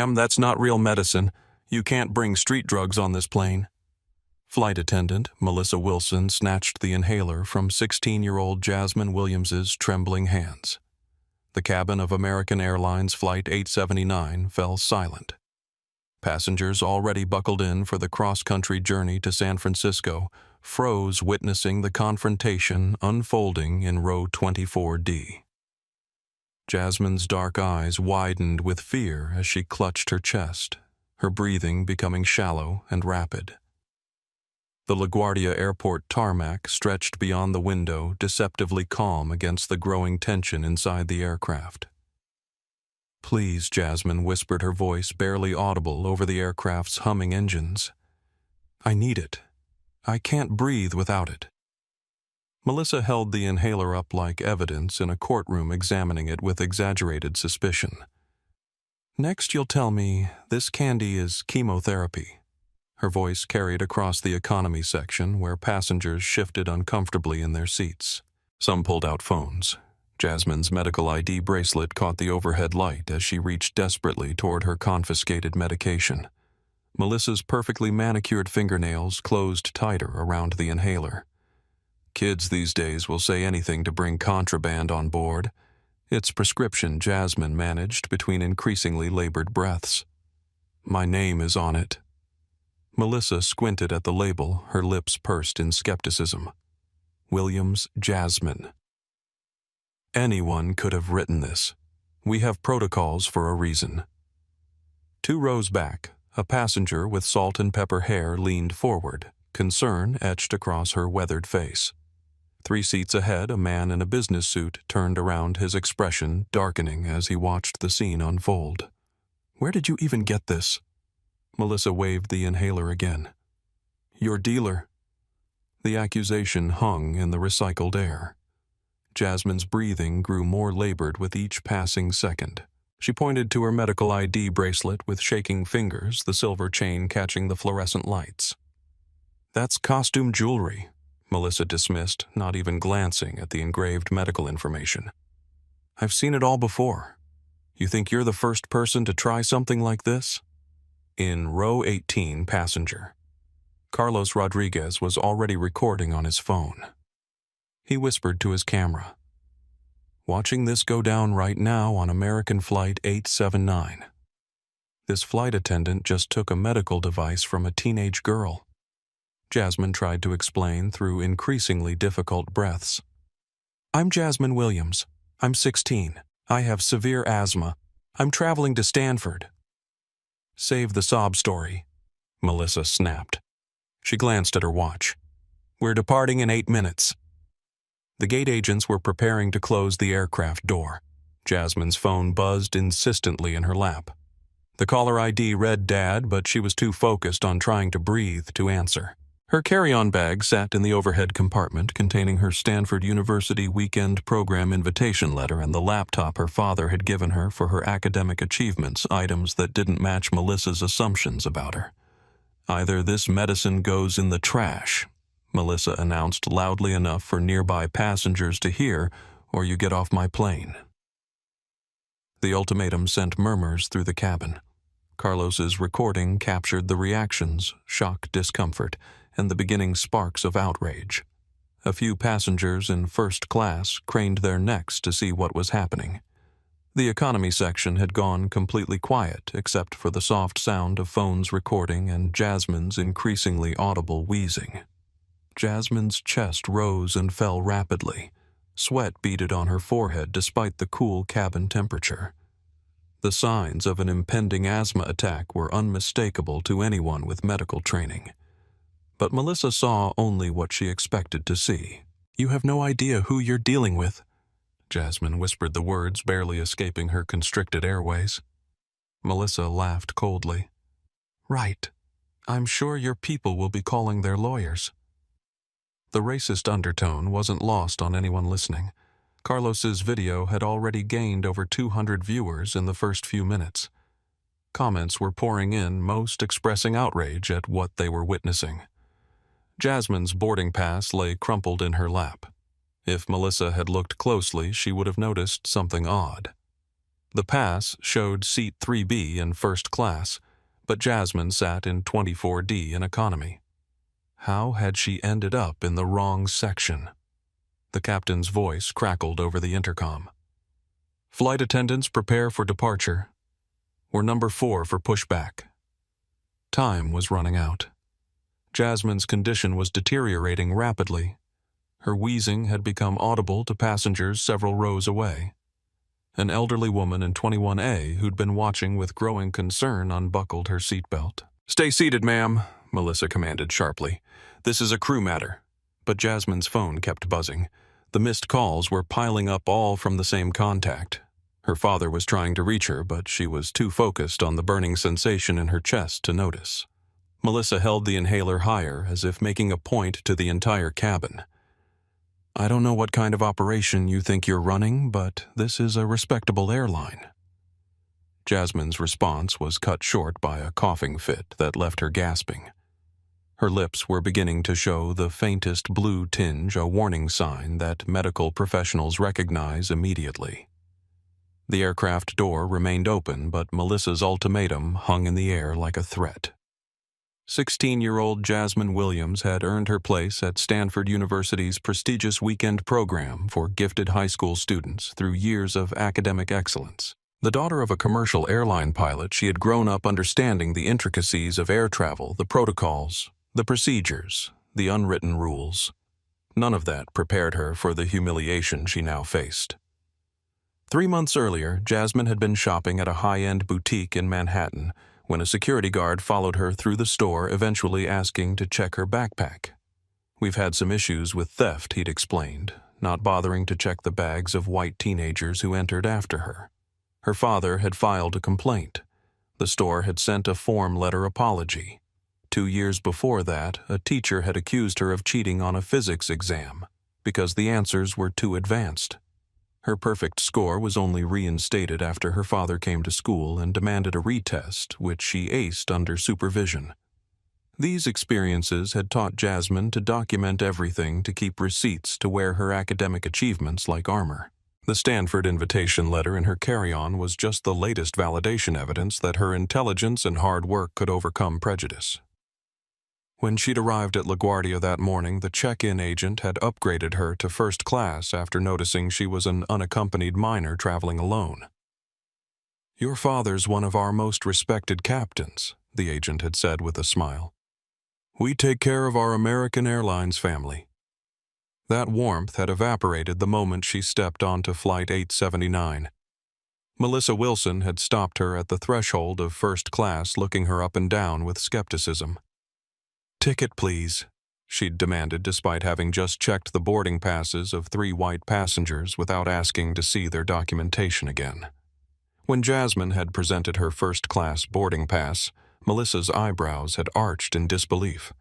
Ma'am, that's not real medicine. You can't bring street drugs on this plane. Flight attendant Melissa Wilson snatched the inhaler from 16-year-old Jasmine Williams's trembling hands. The cabin of American Airlines Flight 879 fell silent. Passengers already buckled in for the cross-country journey to San Francisco froze witnessing the confrontation unfolding in row 24D. Jasmine's dark eyes widened with fear as she clutched her chest, her breathing becoming shallow and rapid. The LaGuardia Airport tarmac stretched beyond the window, deceptively calm against the growing tension inside the aircraft. "Please," Jasmine whispered, her voice barely audible over the aircraft's humming engines. "I need it. I can't breathe without it." Melissa held the inhaler up like evidence in a courtroom examining it with exaggerated suspicion. "Next you'll tell me this candy is chemotherapy." Her voice carried across the economy section where passengers shifted uncomfortably in their seats. Some pulled out phones. Jasmine's medical ID bracelet caught the overhead light as she reached desperately toward her confiscated medication. Melissa's perfectly manicured fingernails closed tighter around the inhaler. Kids these days will say anything to bring contraband on board. It's prescription, Jasmine managed between increasingly labored breaths. "My name is on it." Melissa squinted at the label, her lips pursed in skepticism. Williams Jasmine. Anyone could have written this. We have protocols for a reason. 2 rows back, a passenger with salt and pepper hair leaned forward, concern etched across her weathered face. 3 seats ahead, a man in a business suit turned around, his expression darkening as he watched the scene unfold. "Where did you even get this?" Melissa waved the inhaler again. "Your dealer." The accusation hung in the recycled air. Jasmine's breathing grew more labored with each passing second. She pointed to her medical ID bracelet with shaking fingers, the silver chain catching the fluorescent lights. "That's costume jewelry," Melissa dismissed, not even glancing at the engraved medical information. "I've seen it all before. You think you're the first person to try something like this?" In row 18, passenger. Carlos Rodriguez was already recording on his phone. He whispered to his camera. "Watching this go down right now on American Flight 879. This flight attendant just took a medical device from a teenage girl." Jasmine tried to explain through increasingly difficult breaths. "I'm Jasmine Williams. I'm 16. I have severe asthma. I'm traveling to Stanford." "Save the sob story," Melissa snapped. She glanced at her watch. "We're departing in 8 minutes." The gate agents were preparing to close the aircraft door. Jasmine's phone buzzed insistently in her lap. The caller ID read Dad, but she was too focused on trying to breathe to answer. Her carry-on bag sat in the overhead compartment containing her Stanford University weekend program invitation letter and the laptop her father had given her for her academic achievements, items that didn't match Melissa's assumptions about her. "Either this medicine goes in the trash," Melissa announced loudly enough for nearby passengers to hear, "or you get off my plane." The ultimatum sent murmurs through the cabin. Carlos's recording captured the reactions, shock, discomfort, and the beginning sparks of outrage. A few passengers in first class craned their necks to see what was happening. The economy section had gone completely quiet except for the soft sound of phones recording and Jasmine's increasingly audible wheezing. Jasmine's chest rose and fell rapidly. Sweat beaded on her forehead despite the cool cabin temperature. The signs of an impending asthma attack were unmistakable to anyone with medical training. But Melissa saw only what she expected to see. "You have no idea who you're dealing with," Jasmine whispered the words barely escaping her constricted airways. Melissa laughed coldly. "Right. I'm sure your people will be calling their lawyers." The racist undertone wasn't lost on anyone listening. Carlos's video had already gained over 200 viewers in the first few minutes. Comments were pouring in, most expressing outrage at what they were witnessing. Jasmine's boarding pass lay crumpled in her lap. If Melissa had looked closely, she would have noticed something odd. The pass showed seat 3B in first class, but Jasmine sat in 24D in economy. How had she ended up in the wrong section? The captain's voice crackled over the intercom. "Flight attendants prepare for departure. We're number 4 for pushback." Time was running out. Jasmine's condition was deteriorating rapidly. Her wheezing had become audible to passengers several rows away. An elderly woman in 21A who'd been watching with growing concern unbuckled her seatbelt. "Stay seated, ma'am," Melissa commanded sharply. "This is a crew matter." But Jasmine's phone kept buzzing. The missed calls were piling up, all from the same contact. Her father was trying to reach her, but she was too focused on the burning sensation in her chest to notice. Melissa held the inhaler higher, as if making a point to the entire cabin. "I don't know what kind of operation you think you're running, but this is a respectable airline." Jasmine's response was cut short by a coughing fit that left her gasping. Her lips were beginning to show the faintest blue tinge, a warning sign that medical professionals recognize immediately. The aircraft door remained open, but Melissa's ultimatum hung in the air like a threat. 16-year-old Jasmine Williams had earned her place at Stanford University's prestigious weekend program for gifted high school students through years of academic excellence. The daughter of a commercial airline pilot, she had grown up understanding the intricacies of air travel, the protocols, the procedures, the unwritten rules. None of that prepared her for the humiliation she now faced. 3 months earlier, Jasmine had been shopping at a high-end boutique in Manhattan when a security guard followed her through the store, eventually asking to check her backpack. "We've had some issues with theft," he'd explained, not bothering to check the bags of white teenagers who entered after her. Her father had filed a complaint. The store had sent a form letter apology. 2 years before that, a teacher had accused her of cheating on a physics exam because the answers were too advanced. Her perfect score was only reinstated after her father came to school and demanded a retest, which she aced under supervision. These experiences had taught Jasmine to document everything, to keep receipts, to wear her academic achievements like armor. The Stanford invitation letter in her carry-on was just the latest validation evidence that her intelligence and hard work could overcome prejudice. When she'd arrived at LaGuardia that morning, the check-in agent had upgraded her to first class after noticing she was an unaccompanied minor traveling alone. "Your father's one of our most respected captains," the agent had said with a smile. "We take care of our American Airlines family." That warmth had evaporated the moment she stepped onto Flight 879. Melissa Wilson had stopped her at the threshold of first class, looking her up and down with skepticism. "Ticket, please," she'd demanded, despite having just checked the boarding passes of 3 white passengers without asking to see their documentation again. When Jasmine had presented her first-class boarding pass, Melissa's eyebrows had arched in disbelief.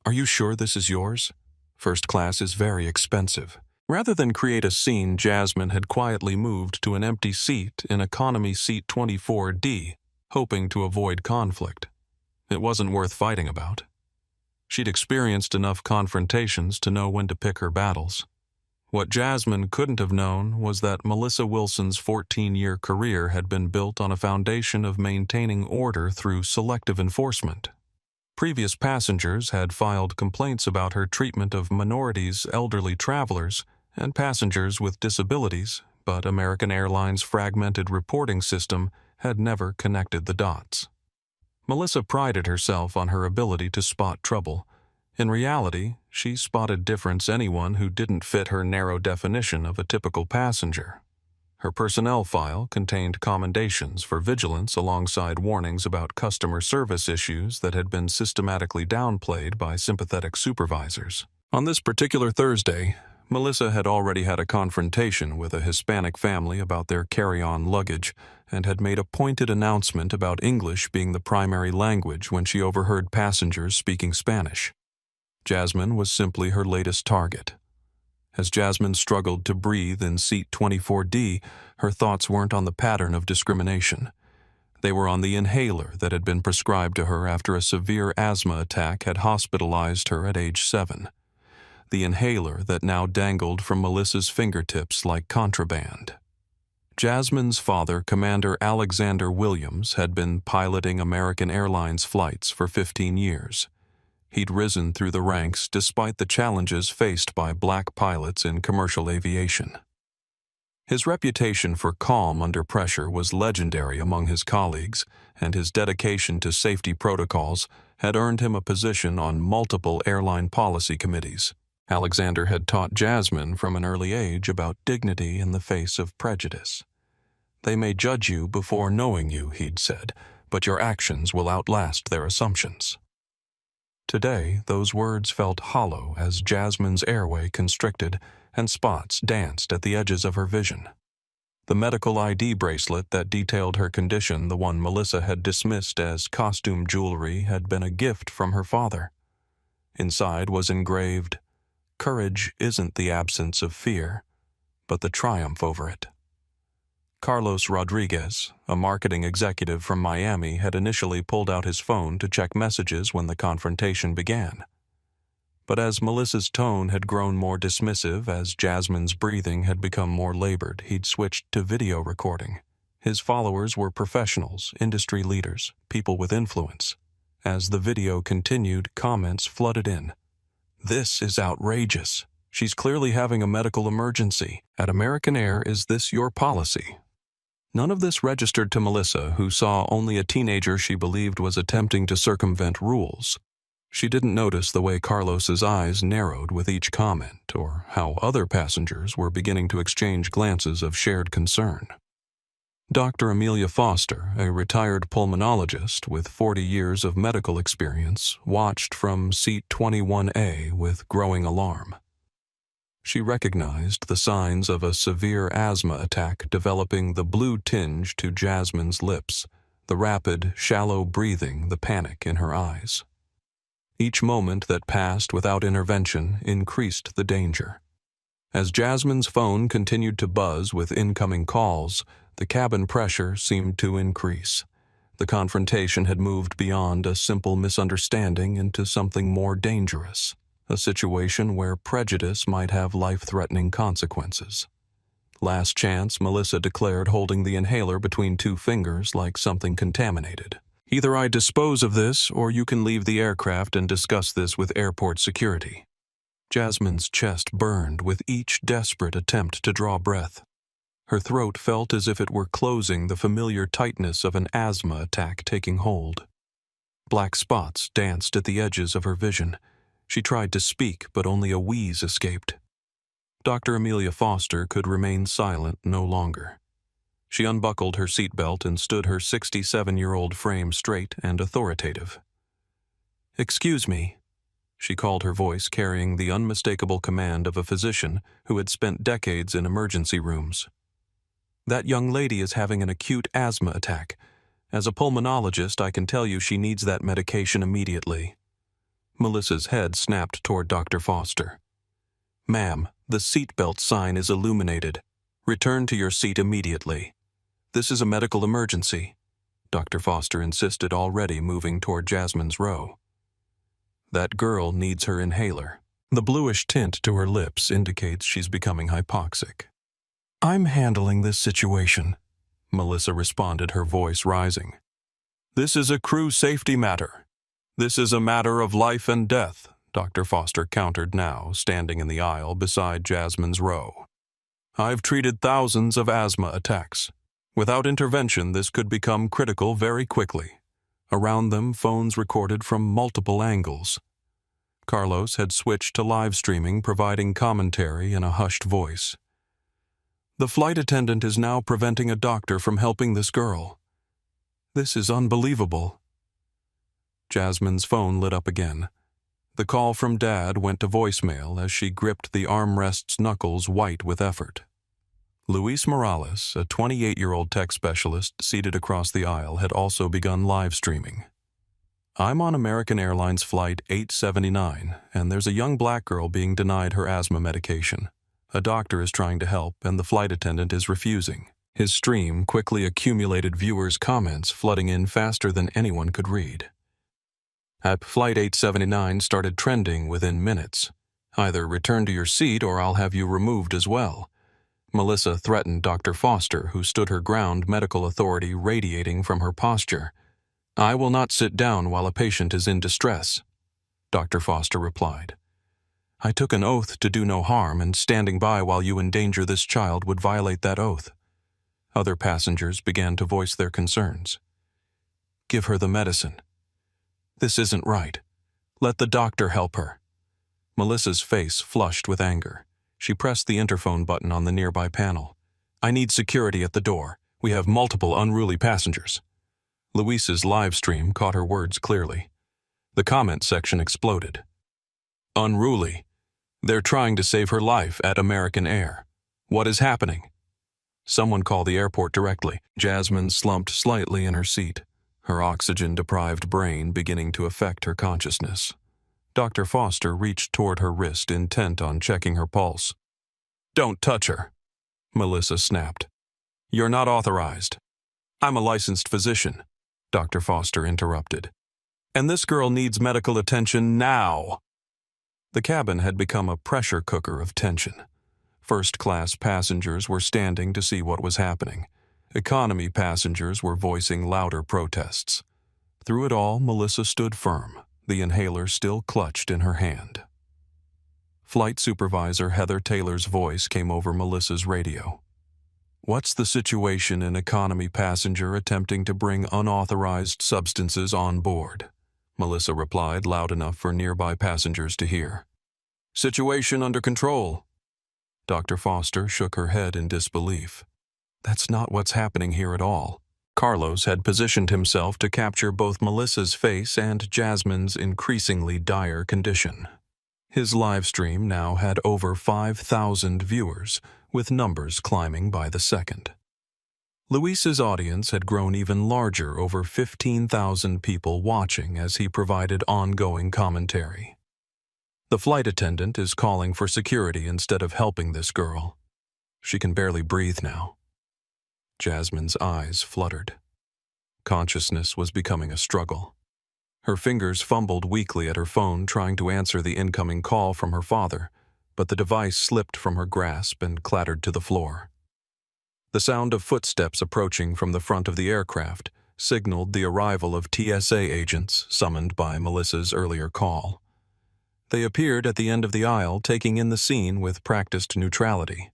"Are you sure this is yours? First class is very expensive." Rather than create a scene, Jasmine had quietly moved to an empty seat in economy seat 24D, hoping to avoid conflict. It wasn't worth fighting about. She'd experienced enough confrontations to know when to pick her battles. What Jasmine couldn't have known was that Melissa Wilson's 14-year career had been built on a foundation of maintaining order through selective enforcement. Previous passengers had filed complaints about her treatment of minorities, elderly travelers, and passengers with disabilities, but American Airlines' fragmented reporting system had never connected the dots. Melissa prided herself on her ability to spot trouble. In reality, she spotted difference anyone who didn't fit her narrow definition of a typical passenger. Her personnel file contained commendations for vigilance alongside warnings about customer service issues that had been systematically downplayed by sympathetic supervisors. On this particular Thursday, Melissa had already had a confrontation with a Hispanic family about their carry-on luggage and had made a pointed announcement about English being the primary language when she overheard passengers speaking Spanish. Jasmine was simply her latest target. As Jasmine struggled to breathe in seat 24D, her thoughts weren't on the pattern of discrimination. They were on the inhaler that had been prescribed to her after a severe asthma attack had hospitalized her at age 7. The inhaler that now dangled from Melissa's fingertips like contraband. Jasmine's father, Commander Alexander Williams, had been piloting American Airlines flights for 15 years. He'd risen through the ranks despite the challenges faced by black pilots in commercial aviation. His reputation for calm under pressure was legendary among his colleagues, and his dedication to safety protocols had earned him a position on multiple airline policy committees. Alexander had taught Jasmine from an early age about dignity in the face of prejudice. "They may judge you before knowing you," he'd said, "but your actions will outlast their assumptions." Today, those words felt hollow as Jasmine's airway constricted and spots danced at the edges of her vision. The medical ID bracelet that detailed her condition, the one Melissa had dismissed as costume jewelry, had been a gift from her father. Inside was engraved, "Courage isn't the absence of fear, but the triumph over it." Carlos Rodriguez, a marketing executive from Miami, had initially pulled out his phone to check messages when the confrontation began. But as Melissa's tone had grown more dismissive, as Jasmine's breathing had become more labored, he'd switched to video recording. His followers were professionals, industry leaders, people with influence. As the video continued, comments flooded in. "This is outrageous. She's clearly having a medical emergency. At American Air, is this your policy?" None of this registered to Melissa, who saw only a teenager she believed was attempting to circumvent rules. She didn't notice the way Carlos's eyes narrowed with each comment, or how other passengers were beginning to exchange glances of shared concern. Dr. Amelia Foster, a retired pulmonologist with 40 years of medical experience, watched from seat 21A with growing alarm. She recognized the signs of a severe asthma attack developing, the blue tinge to Jasmine's lips, the rapid, shallow breathing, the panic in her eyes. Each moment that passed without intervention increased the danger. As Jasmine's phone continued to buzz with incoming calls, the cabin pressure seemed to increase. The confrontation had moved beyond a simple misunderstanding into something more dangerous. A situation where prejudice might have life-threatening consequences. "Last chance," Melissa declared, holding the inhaler between two fingers like something contaminated. "Either I dispose of this, or you can leave the aircraft and discuss this with airport security." Jasmine's chest burned with each desperate attempt to draw breath. Her throat felt as if it were closing, the familiar tightness of an asthma attack taking hold. Black spots danced at the edges of her vision. She tried to speak, but only a wheeze escaped. Dr. Amelia Foster could remain silent no longer. She unbuckled her seatbelt and stood her 67-year-old frame straight and authoritative. "Excuse me," she called, her voice carrying the unmistakable command of a physician who had spent decades in emergency rooms. "That young lady is having an acute asthma attack. As a pulmonologist, I can tell you she needs that medication immediately." Melissa's head snapped toward Dr. Foster. "Ma'am, the seatbelt sign is illuminated. Return to your seat immediately. This is a medical emergency," Dr. Foster insisted, already moving toward Jasmine's row. "That girl needs her inhaler." The bluish tint to her lips indicates she's becoming hypoxic. "I'm handling this situation," Melissa responded, her voice rising. "This is a crew safety matter. This is a matter of life and death," Dr. Foster countered, now standing in the aisle beside Jasmine's row. "I've treated thousands of asthma attacks. Without intervention, this could become critical very quickly." Around them, phones recorded from multiple angles. Carlos had switched to live streaming, providing commentary in a hushed voice. "The flight attendant is now preventing a doctor from helping this girl. This is unbelievable." Jasmine's phone lit up again. The call from Dad went to voicemail as she gripped the armrest's knuckles white with effort. Luis Morales, a 28-year-old tech specialist seated across the aisle, had also begun live streaming. "I'm on American Airlines Flight 879, and there's a young black girl being denied her asthma medication. A doctor is trying to help, and the flight attendant is refusing." His stream quickly accumulated viewers' comments flooding in faster than anyone could read. At Flight 879 started trending within minutes. "Either return to your seat or I'll have you removed as well." Melissa threatened Dr. Foster, who stood her ground, medical authority radiating from her posture. "I will not sit down while a patient is in distress," Dr. Foster replied. "I took an oath to do no harm, and standing by while you endanger this child would violate that oath." Other passengers began to voice their concerns. "Give her the medicine." "This isn't right. Let the doctor help her." Melissa's face flushed with anger. She pressed the interphone button on the nearby panel. "I need security at the door. We have multiple unruly passengers." Luis's live stream caught her words clearly. The comment section exploded. "Unruly. They're trying to save her life at American Air. What is happening?" "Someone call the airport directly." Jasmine slumped slightly in her seat, her oxygen-deprived brain beginning to affect her consciousness. Dr. Foster reached toward her wrist, intent on checking her pulse. "Don't touch her," Melissa snapped. "You're not authorized." "I'm a licensed physician," Dr. Foster interrupted. "And this girl needs medical attention now." The cabin had become a pressure cooker of tension. First-class passengers were standing to see what was happening. Economy passengers were voicing louder protests. Through it all, Melissa stood firm, the inhaler still clutched in her hand. Flight Supervisor Heather Taylor's voice came over Melissa's radio. "What's the situation in economy passenger attempting to bring unauthorized substances on board?" Melissa replied loud enough for nearby passengers to hear. "Situation under control." Dr. Foster shook her head in disbelief. "That's not what's happening here at all." Carlos had positioned himself to capture both Melissa's face and Jasmine's increasingly dire condition. His live stream now had over 5,000 viewers, with numbers climbing by the second. Luis's audience had grown even larger, over 15,000 people watching as he provided ongoing commentary. "The flight attendant is calling for security instead of helping this girl. She can barely breathe now." Jasmine's eyes fluttered. Consciousness was becoming a struggle. Her fingers fumbled weakly at her phone, trying to answer the incoming call from her father, but the device slipped from her grasp and clattered to the floor. The sound of footsteps approaching from the front of the aircraft signaled the arrival of TSA agents summoned by Melissa's earlier call. They appeared at the end of the aisle, taking in the scene with practiced neutrality.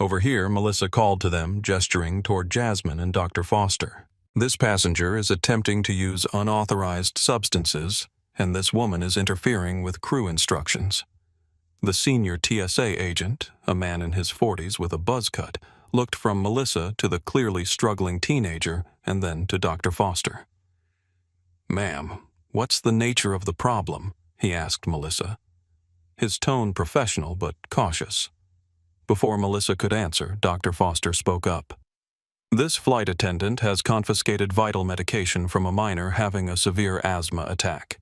Over here, Melissa called to them, gesturing toward Jasmine and Dr. Foster. "This passenger is attempting to use unauthorized substances, and this woman is interfering with crew instructions." The senior TSA agent, a man in his 40s with a buzz cut, looked from Melissa to the clearly struggling teenager and then to Dr. Foster. "Ma'am, what's the nature of the problem?" he asked Melissa. His tone professional but cautious. Before Melissa could answer, Dr. Foster spoke up. "This flight attendant has confiscated vital medication from a minor having a severe asthma attack.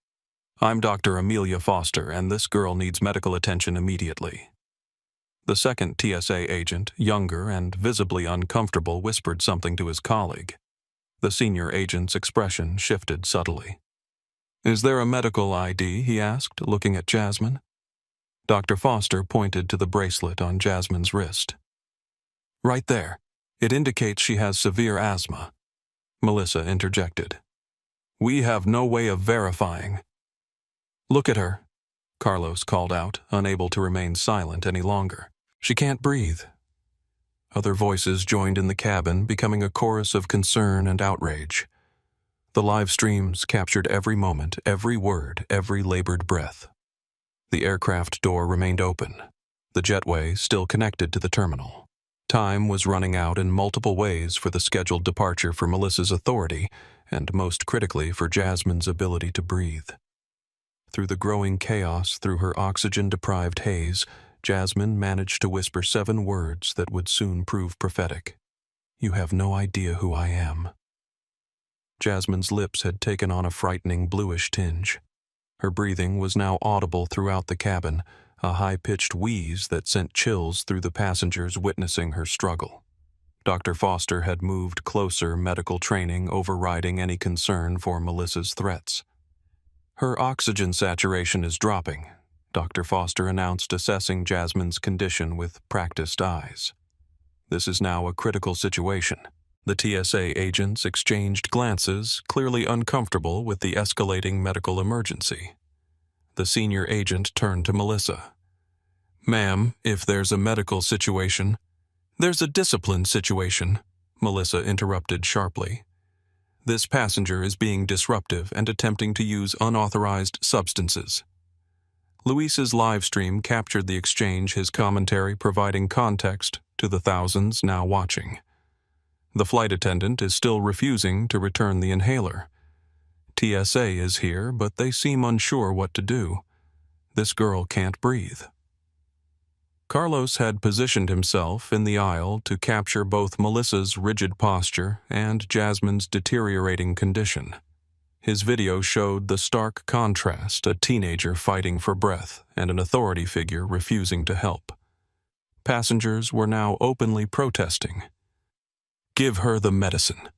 I'm Dr. Amelia Foster, and this girl needs medical attention immediately." The second TSA agent, younger and visibly uncomfortable, whispered something to his colleague. The senior agent's expression shifted subtly. "Is there a medical ID?" he asked, looking at Jasmine. Dr. Foster pointed to the bracelet on Jasmine's wrist. "Right there. It indicates she has severe asthma." Melissa interjected. "We have no way of verifying." "Look at her," Carlos called out, unable to remain silent any longer. "She can't breathe." Other voices joined in the cabin, becoming a chorus of concern and outrage. The live streams captured every moment, every word, every labored breath. The aircraft door remained open, the jetway still connected to the terminal. Time was running out in multiple ways for the scheduled departure for Melissa's authority, and most critically for Jasmine's ability to breathe. Through the growing chaos, through her oxygen-deprived haze, Jasmine managed to whisper 7 words that would soon prove prophetic. "You have no idea who I am." Jasmine's lips had taken on a frightening bluish tinge. Her breathing was now audible throughout the cabin, a high-pitched wheeze that sent chills through the passengers witnessing her struggle. Dr. Foster had moved closer, medical training overriding any concern for Melissa's threats. "Her oxygen saturation is dropping," Dr. Foster announced, assessing Jasmine's condition with practiced eyes. This is now a critical situation. The TSA agents exchanged glances, clearly uncomfortable with the escalating medical emergency. The senior agent turned to Melissa. "Ma'am, if there's a medical situation—" "There's a discipline situation," Melissa interrupted sharply. "This passenger is being disruptive and attempting to use unauthorized substances." Luis's live stream captured the exchange, his commentary providing context to the thousands now watching. The flight attendant is still refusing to return the inhaler. TSA is here, but they seem unsure what to do. This girl can't breathe. Carlos had positioned himself in the aisle to capture both Melissa's rigid posture and Jasmine's deteriorating condition. His video showed the stark contrast, a teenager fighting for breath and an authority figure refusing to help. Passengers were now openly protesting. "Give her the medicine.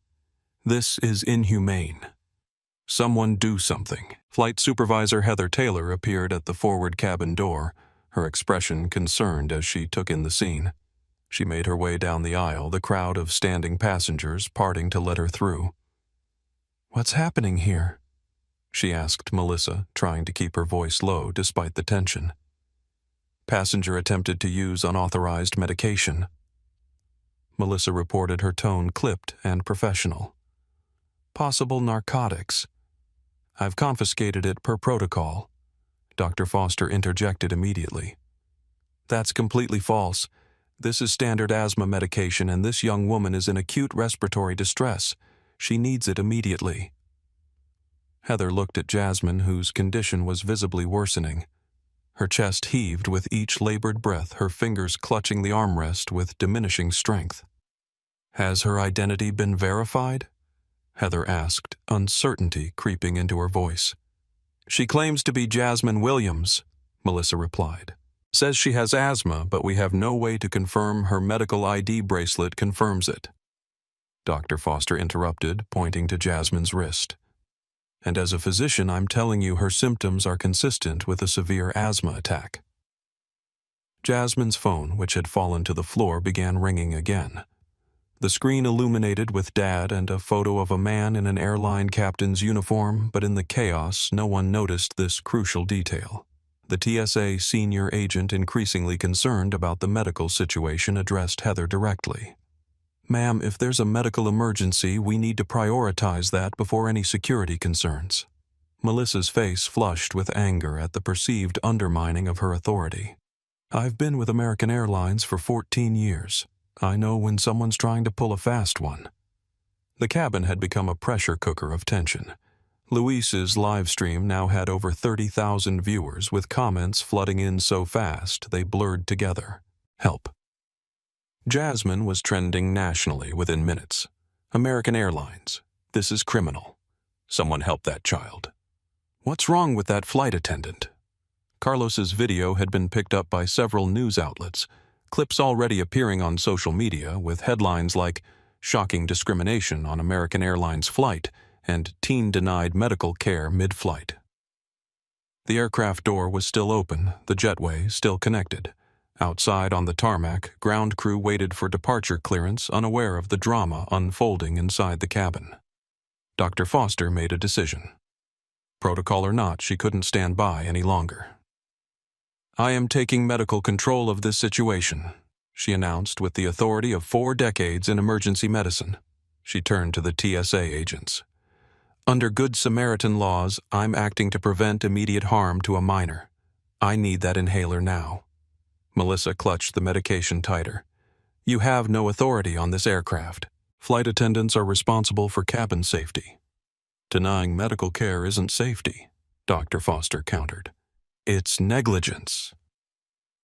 This is inhumane. Someone do something." Flight Supervisor Heather Taylor appeared at the forward cabin door, her expression concerned as she took in the scene. She made her way down the aisle, the crowd of standing passengers parting to let her through. "What's happening here?" she asked Melissa, trying to keep her voice low despite the tension. "Passenger attempted to use unauthorized medication." Melissa reported, her tone clipped and professional. "Possible narcotics. I've confiscated it per protocol." Dr. Foster interjected immediately. "That's completely false. This is standard asthma medication, and this young woman is in acute respiratory distress. She needs it immediately." Heather looked at Jasmine, whose condition was visibly worsening. Her chest heaved with each labored breath, her fingers clutching the armrest with diminishing strength. "Has her identity been verified?" Heather asked, uncertainty creeping into her voice. "She claims to be Jasmine Williams," Melissa replied. "Says she has asthma, but we have no way to confirm her medical ID bracelet confirms it." Dr. Foster interrupted, pointing to Jasmine's wrist. "And as a physician, I'm telling you her symptoms are consistent with a severe asthma attack." Jasmine's phone, which had fallen to the floor, began ringing again. The screen illuminated with Dad and a photo of a man in an airline captain's uniform, but in the chaos, no one noticed this crucial detail. The TSA senior agent, increasingly concerned about the medical situation, addressed Heather directly. "Ma'am, if there's a medical emergency, we need to prioritize that before any security concerns." Melissa's face flushed with anger at the perceived undermining of her authority. "I've been with American Airlines for 14 years. I know when someone's trying to pull a fast one." The cabin had become a pressure cooker of tension. Luis's live stream now had over 30,000 viewers, with comments flooding in so fast they blurred together. "Help." Jasmine was trending nationally within minutes. "American Airlines. This is criminal. Someone help that child. What's wrong with that flight attendant?" Carlos's video had been picked up by several news outlets, clips already appearing on social media with headlines like "Shocking Discrimination on American Airlines Flight" and "Teen Denied Medical Care Mid-Flight." The aircraft door was still open, the jetway still connected. Outside on the tarmac, ground crew waited for departure clearance, unaware of the drama unfolding inside the cabin. Dr. Foster made a decision. Protocol or not, she couldn't stand by any longer. "I am taking medical control of this situation," she announced with the authority of 4 decades in emergency medicine. She turned to the TSA agents. "Under Good Samaritan laws, I'm acting to prevent immediate harm to a minor. I need that inhaler now." Melissa clutched the medication tighter. "You have no authority on this aircraft. Flight attendants are responsible for cabin safety." "Denying medical care isn't safety," Dr. Foster countered. "It's negligence."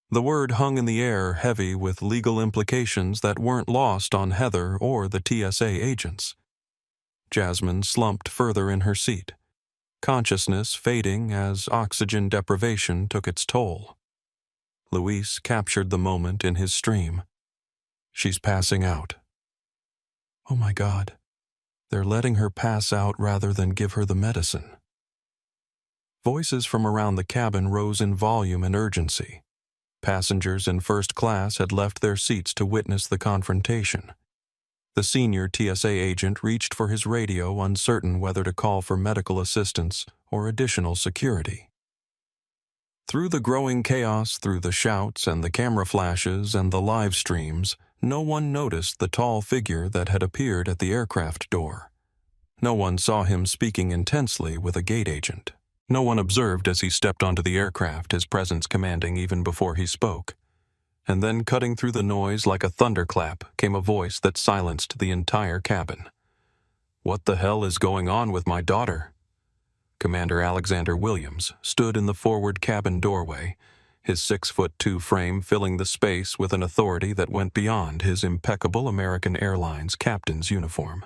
The word hung in the air, heavy with legal implications that weren't lost on Heather or the TSA agents. Jasmine slumped further in her seat, consciousness fading as oxygen deprivation took its toll. Luis captured the moment in his stream. "She's passing out." "Oh my God, they're letting her pass out rather than give her the medicine." Voices from around the cabin rose in volume and urgency. Passengers in first class had left their seats to witness the confrontation. The senior TSA agent reached for his radio, uncertain whether to call for medical assistance or additional security. Through the growing chaos, through the shouts and the camera flashes and the live streams, no one noticed the tall figure that had appeared at the aircraft door. No one saw him speaking intensely with a gate agent. No one observed as he stepped onto the aircraft, his presence commanding even before he spoke. And then, cutting through the noise like a thunderclap, came a voice that silenced the entire cabin. "What the hell is going on with my daughter?" Commander Alexander Williams stood in the forward cabin doorway, his 6'2" frame filling the space with an authority that went beyond his impeccable American Airlines captain's uniform.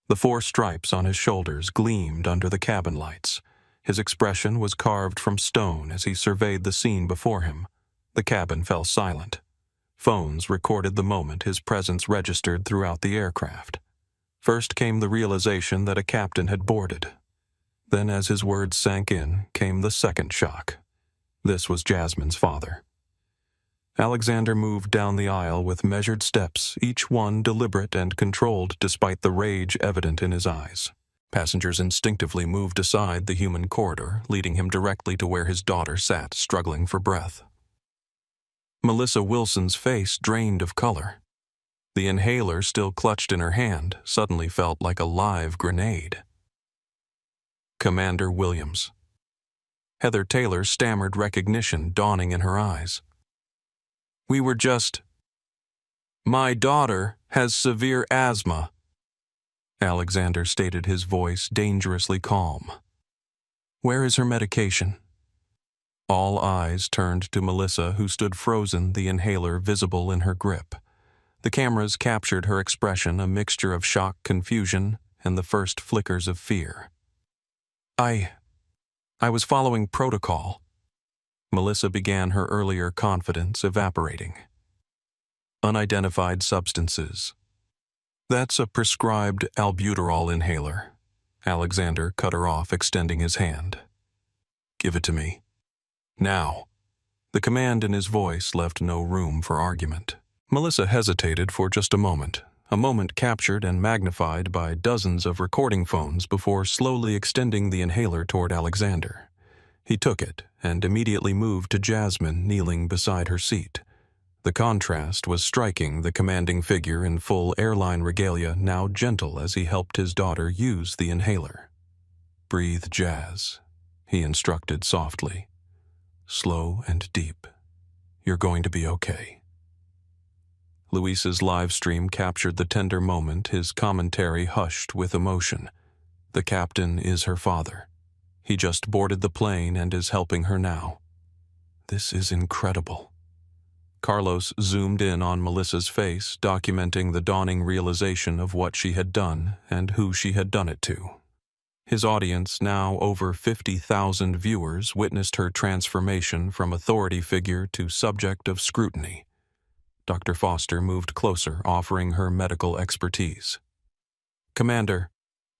The 4 stripes on his shoulders gleamed under the cabin lights. His expression was carved from stone as he surveyed the scene before him. The cabin fell silent. Phones recorded the moment his presence registered throughout the aircraft. First came the realization that a captain had boarded. Then, as his words sank in, came the second shock. This was Jasmine's father. Alexander moved down the aisle with measured steps, each one deliberate and controlled despite the rage evident in his eyes. Passengers instinctively moved aside the human corridor, leading him directly to where his daughter sat, struggling for breath. Melissa Wilson's face drained of color. The inhaler still clutched in her hand suddenly felt like a live grenade. Commander Williams. Heather Taylor stammered recognition dawning in her eyes. "We were just... My daughter has severe asthma," Alexander stated, his voice dangerously calm. "Where is her medication?" All eyes turned to Melissa, who stood frozen, the inhaler visible in her grip. The cameras captured her expression, a mixture of shock, confusion, and the first flickers of fear. I was following protocol." Melissa began, her earlier confidence evaporating. "Unidentified substances. That's a prescribed albuterol inhaler." Alexander cut her off, extending his hand. "Give it to me. Now." The command in his voice left no room for argument. Melissa hesitated for just a moment captured and magnified by dozens of recording phones before slowly extending the inhaler toward Alexander. He took it and immediately moved to Jasmine, kneeling beside her seat. The contrast was striking, the commanding figure in full airline regalia now gentle as he helped his daughter use the inhaler. "Breathe, Jazz," he instructed softly. "Slow and deep. You're going to be okay." Luis's live stream captured the tender moment, his commentary hushed with emotion. "The captain is her father. He just boarded the plane and is helping her now. This is incredible." Carlos zoomed in on Melissa's face, documenting the dawning realization of what she had done and who she had done it to. His audience, now over 50,000 viewers, witnessed her transformation from authority figure to subject of scrutiny. Dr. Foster moved closer, offering her medical expertise. "Commander,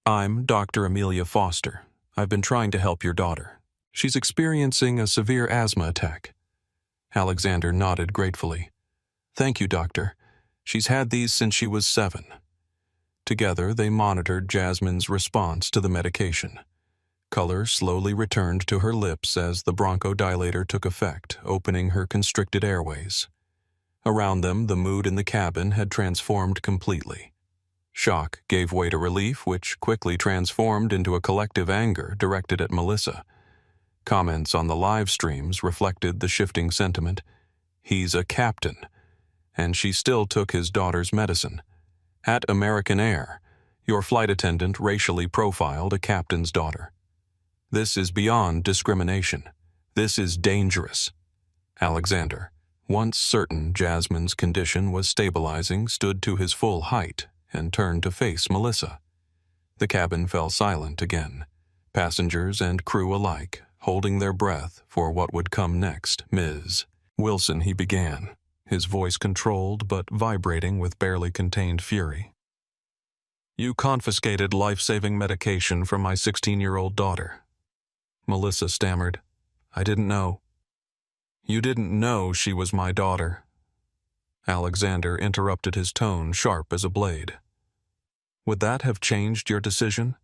I'm Dr. Amelia Foster. I've been trying to help your daughter. She's experiencing a severe asthma attack." Alexander nodded gratefully. "Thank you, doctor. She's had these since she was 7. Together, they monitored Jasmine's response to the medication. Color slowly returned to her lips as the bronchodilator took effect, opening her constricted airways. Around them, the mood in the cabin had transformed completely. Shock gave way to relief, which quickly transformed into a collective anger directed at Melissa. Comments on the live streams reflected the shifting sentiment. He's a captain, and she still took his daughter's medicine. At American Air, your flight attendant racially profiled a captain's daughter. This is beyond discrimination. This is dangerous. Alexander, once certain Jasmine's condition was stabilizing, stood to his full height and turned to face Melissa. The cabin fell silent again, passengers and crew alike holding their breath for what would come next. "Ms. Wilson," he began, his voice controlled but vibrating with barely contained fury. "You confiscated life-saving medication from my 16-year-old daughter." Melissa stammered, "I didn't know." You didn't know she was my daughter." Alexander interrupted, his tone sharp as a blade. "Would that have changed your decision?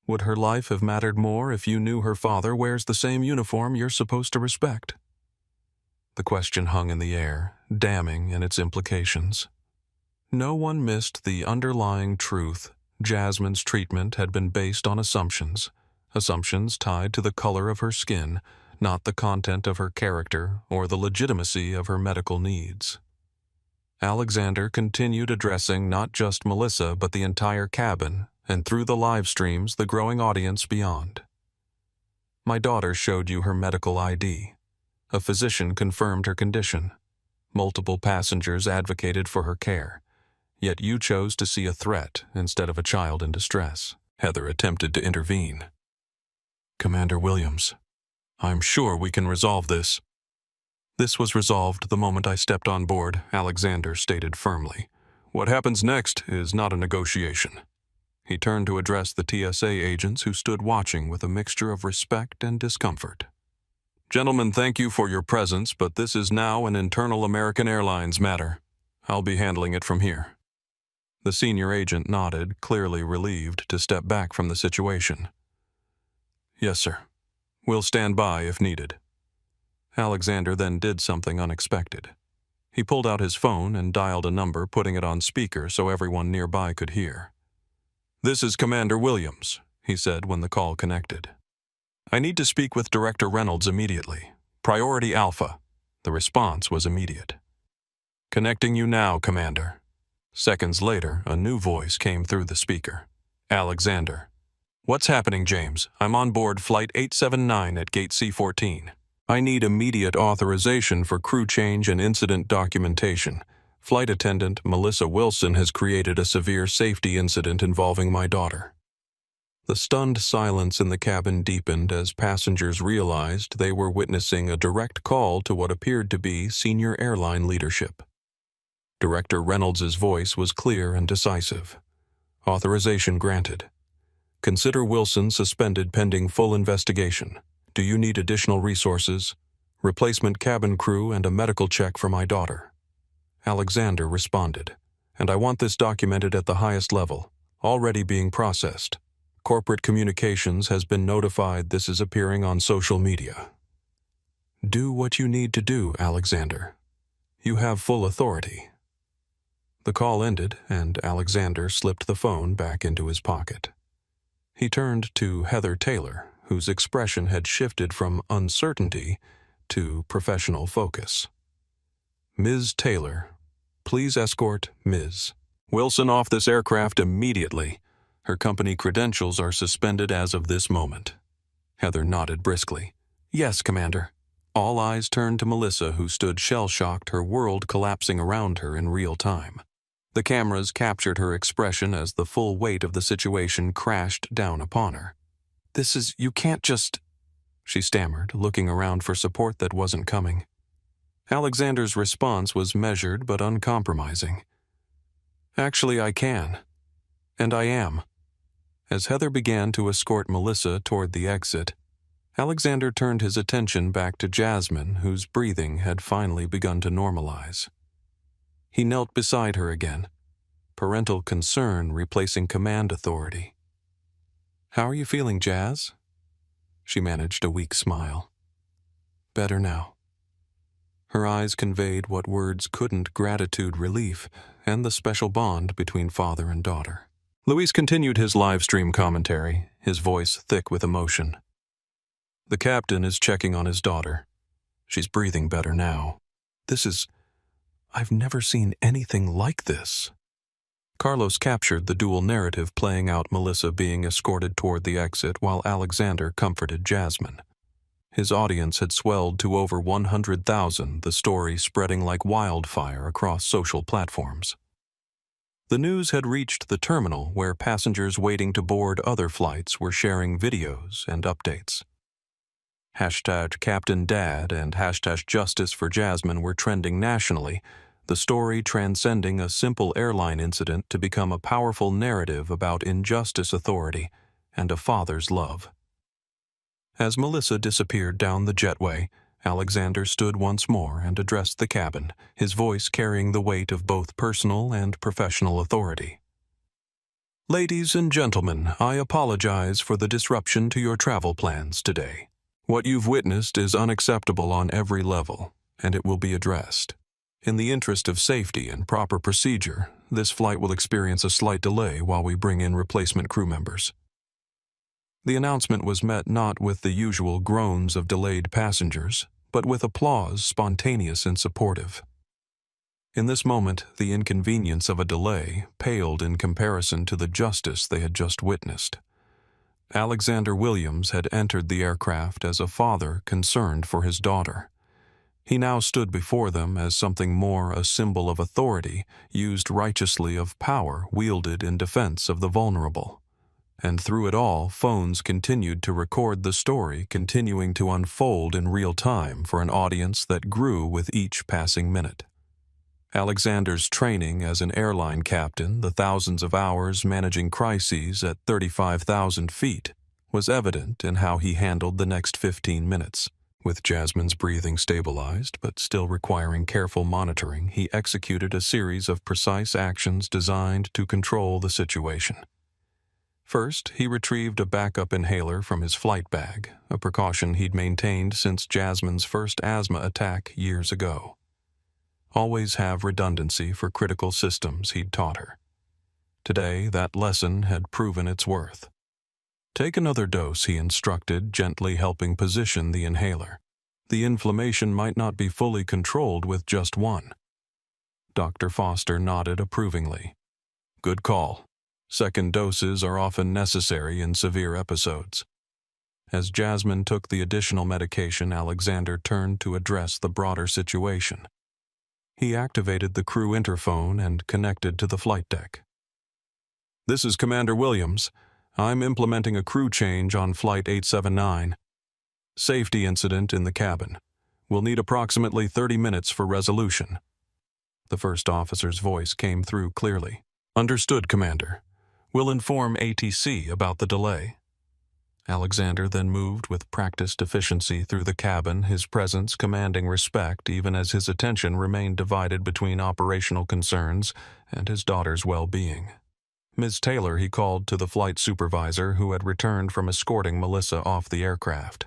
Would her life have mattered more if you knew her father wears the same uniform you're supposed to respect?" The question hung in the air, damning in its implications. No one missed the underlying truth. Jasmine's treatment had been based on assumptions tied to the color of her skin, not the content of her character or the legitimacy of her medical needs. Alexander continued addressing not just Melissa but the entire cabin, and through the live streams, the growing audience beyond. "My daughter showed you her medical ID. A physician confirmed her condition. Multiple passengers advocated for her care. Yet you chose to see a threat instead of a child in distress." Heather attempted to intervene. "Commander Williams, I'm sure we can resolve this." "This was resolved the moment I stepped on board," Alexander stated firmly. "What happens next is not a negotiation." He turned to address the TSA agents who stood watching with a mixture of respect and discomfort. "Gentlemen, thank you for your presence, but this is now an internal American Airlines matter. I'll be handling it from here." The senior agent nodded, clearly relieved to step back from the situation. "Yes, sir. We'll stand by if needed." Alexander then did something unexpected. He pulled out his phone and dialed a number, putting it on speaker so everyone nearby could hear. "This is Commander Williams," he said when the call connected. "I need to speak with Director Reynolds immediately. Priority Alpha." The response was immediate. "Connecting you now, Commander." Seconds later, a new voice came through the speaker. "Alexander." "What's happening, James? I'm on board Flight 879 at Gate C14. I need immediate authorization for crew change and incident documentation. Flight attendant Melissa Wilson has created a severe safety incident involving my daughter." The stunned silence in the cabin deepened as passengers realized they were witnessing a direct call to what appeared to be senior airline leadership. Director Reynolds' voice was clear and decisive. "Authorization granted. Consider Wilson suspended pending full investigation. Do you need additional resources? Replacement cabin crew and a medical check for my daughter." Alexander responded, "And I want this documented at the highest level, already being processed. Corporate communications has been notified this is appearing on social media." "Do what you need to do, Alexander. You have full authority." The call ended, and Alexander slipped the phone back into his pocket. He turned to Heather Taylor, whose expression had shifted from uncertainty to professional focus. "Ms. Taylor, please escort Ms. Wilson off this aircraft immediately. Her company credentials are suspended as of this moment." Heather nodded briskly. "Yes, Commander." All eyes turned to Melissa, who stood shell-shocked, her world collapsing around her in real time. The cameras captured her expression as the full weight of the situation crashed down upon her. You can't just..." she stammered, looking around for support that wasn't coming. Alexander's response was measured but uncompromising. "Actually, I can. And I am." As Heather began to escort Melissa toward the exit, Alexander turned his attention back to Jasmine, whose breathing had finally begun to normalize. He knelt beside her again, parental concern replacing command authority. "How are you feeling, Jazz?" She managed a weak smile. "Better now." Her eyes conveyed what words couldn't: gratitude, relief, and the special bond between father and daughter. Luis continued his live stream commentary, his voice thick with emotion. "The captain is checking on his daughter. She's breathing better now. I've never seen anything like this." Carlos captured the dual narrative playing out, Melissa being escorted toward the exit while Alexander comforted Jasmine. His audience had swelled to over 100,000, the story spreading like wildfire across social platforms. The news had reached the terminal, where passengers waiting to board other flights were sharing videos and updates. #CaptainDad and #Justice for Jasmine were trending nationally, the story transcending a simple airline incident to become a powerful narrative about injustice, authority, and a father's love. As Melissa disappeared down the jetway, Alexander stood once more and addressed the cabin, his voice carrying the weight of both personal and professional authority. Ladies and gentlemen, I apologize for the disruption to your travel plans today. What you've witnessed is unacceptable on every level, and it will be addressed. In the interest of safety and proper procedure, this flight will experience a slight delay while we bring in replacement crew members. The announcement was met not with the usual groans of delayed passengers, but with applause spontaneous and supportive. In this moment, the inconvenience of a delay paled in comparison to the justice they had just witnessed. Alexander Williams had entered the aircraft as a father concerned for his daughter. He now stood before them as something more, a symbol of authority, used righteously, of power wielded in defense of the vulnerable. And through it all, phones continued to record the story, continuing to unfold in real time for an audience that grew with each passing minute. Alexander's training as an airline captain, the thousands of hours managing crises at 35,000 feet, was evident in how he handled the next 15 minutes. With Jasmine's breathing stabilized but still requiring careful monitoring, he executed a series of precise actions designed to control the situation. First, he retrieved a backup inhaler from his flight bag, a precaution he'd maintained since Jasmine's first asthma attack years ago. Always have redundancy for critical systems, he'd taught her. Today, that lesson had proven its worth. Take another dose, he instructed, gently helping position the inhaler. The inflammation might not be fully controlled with just one. Dr. Foster nodded approvingly. Good call. Second doses are often necessary in severe episodes. As Jasmine took the additional medication, Alexander turned to address the broader situation. He activated the crew interphone and connected to the flight deck. This is Commander Williams. I'm implementing a crew change on Flight 879. Safety incident in the cabin. We'll need approximately 30 minutes for resolution. The first officer's voice came through clearly. Understood, Commander. We'll inform ATC about the delay. Alexander then moved with practiced efficiency through the cabin, his presence commanding respect even as his attention remained divided between operational concerns and his daughter's well-being. Ms. Taylor he called to the flight supervisor who had returned from escorting Melissa off the aircraft.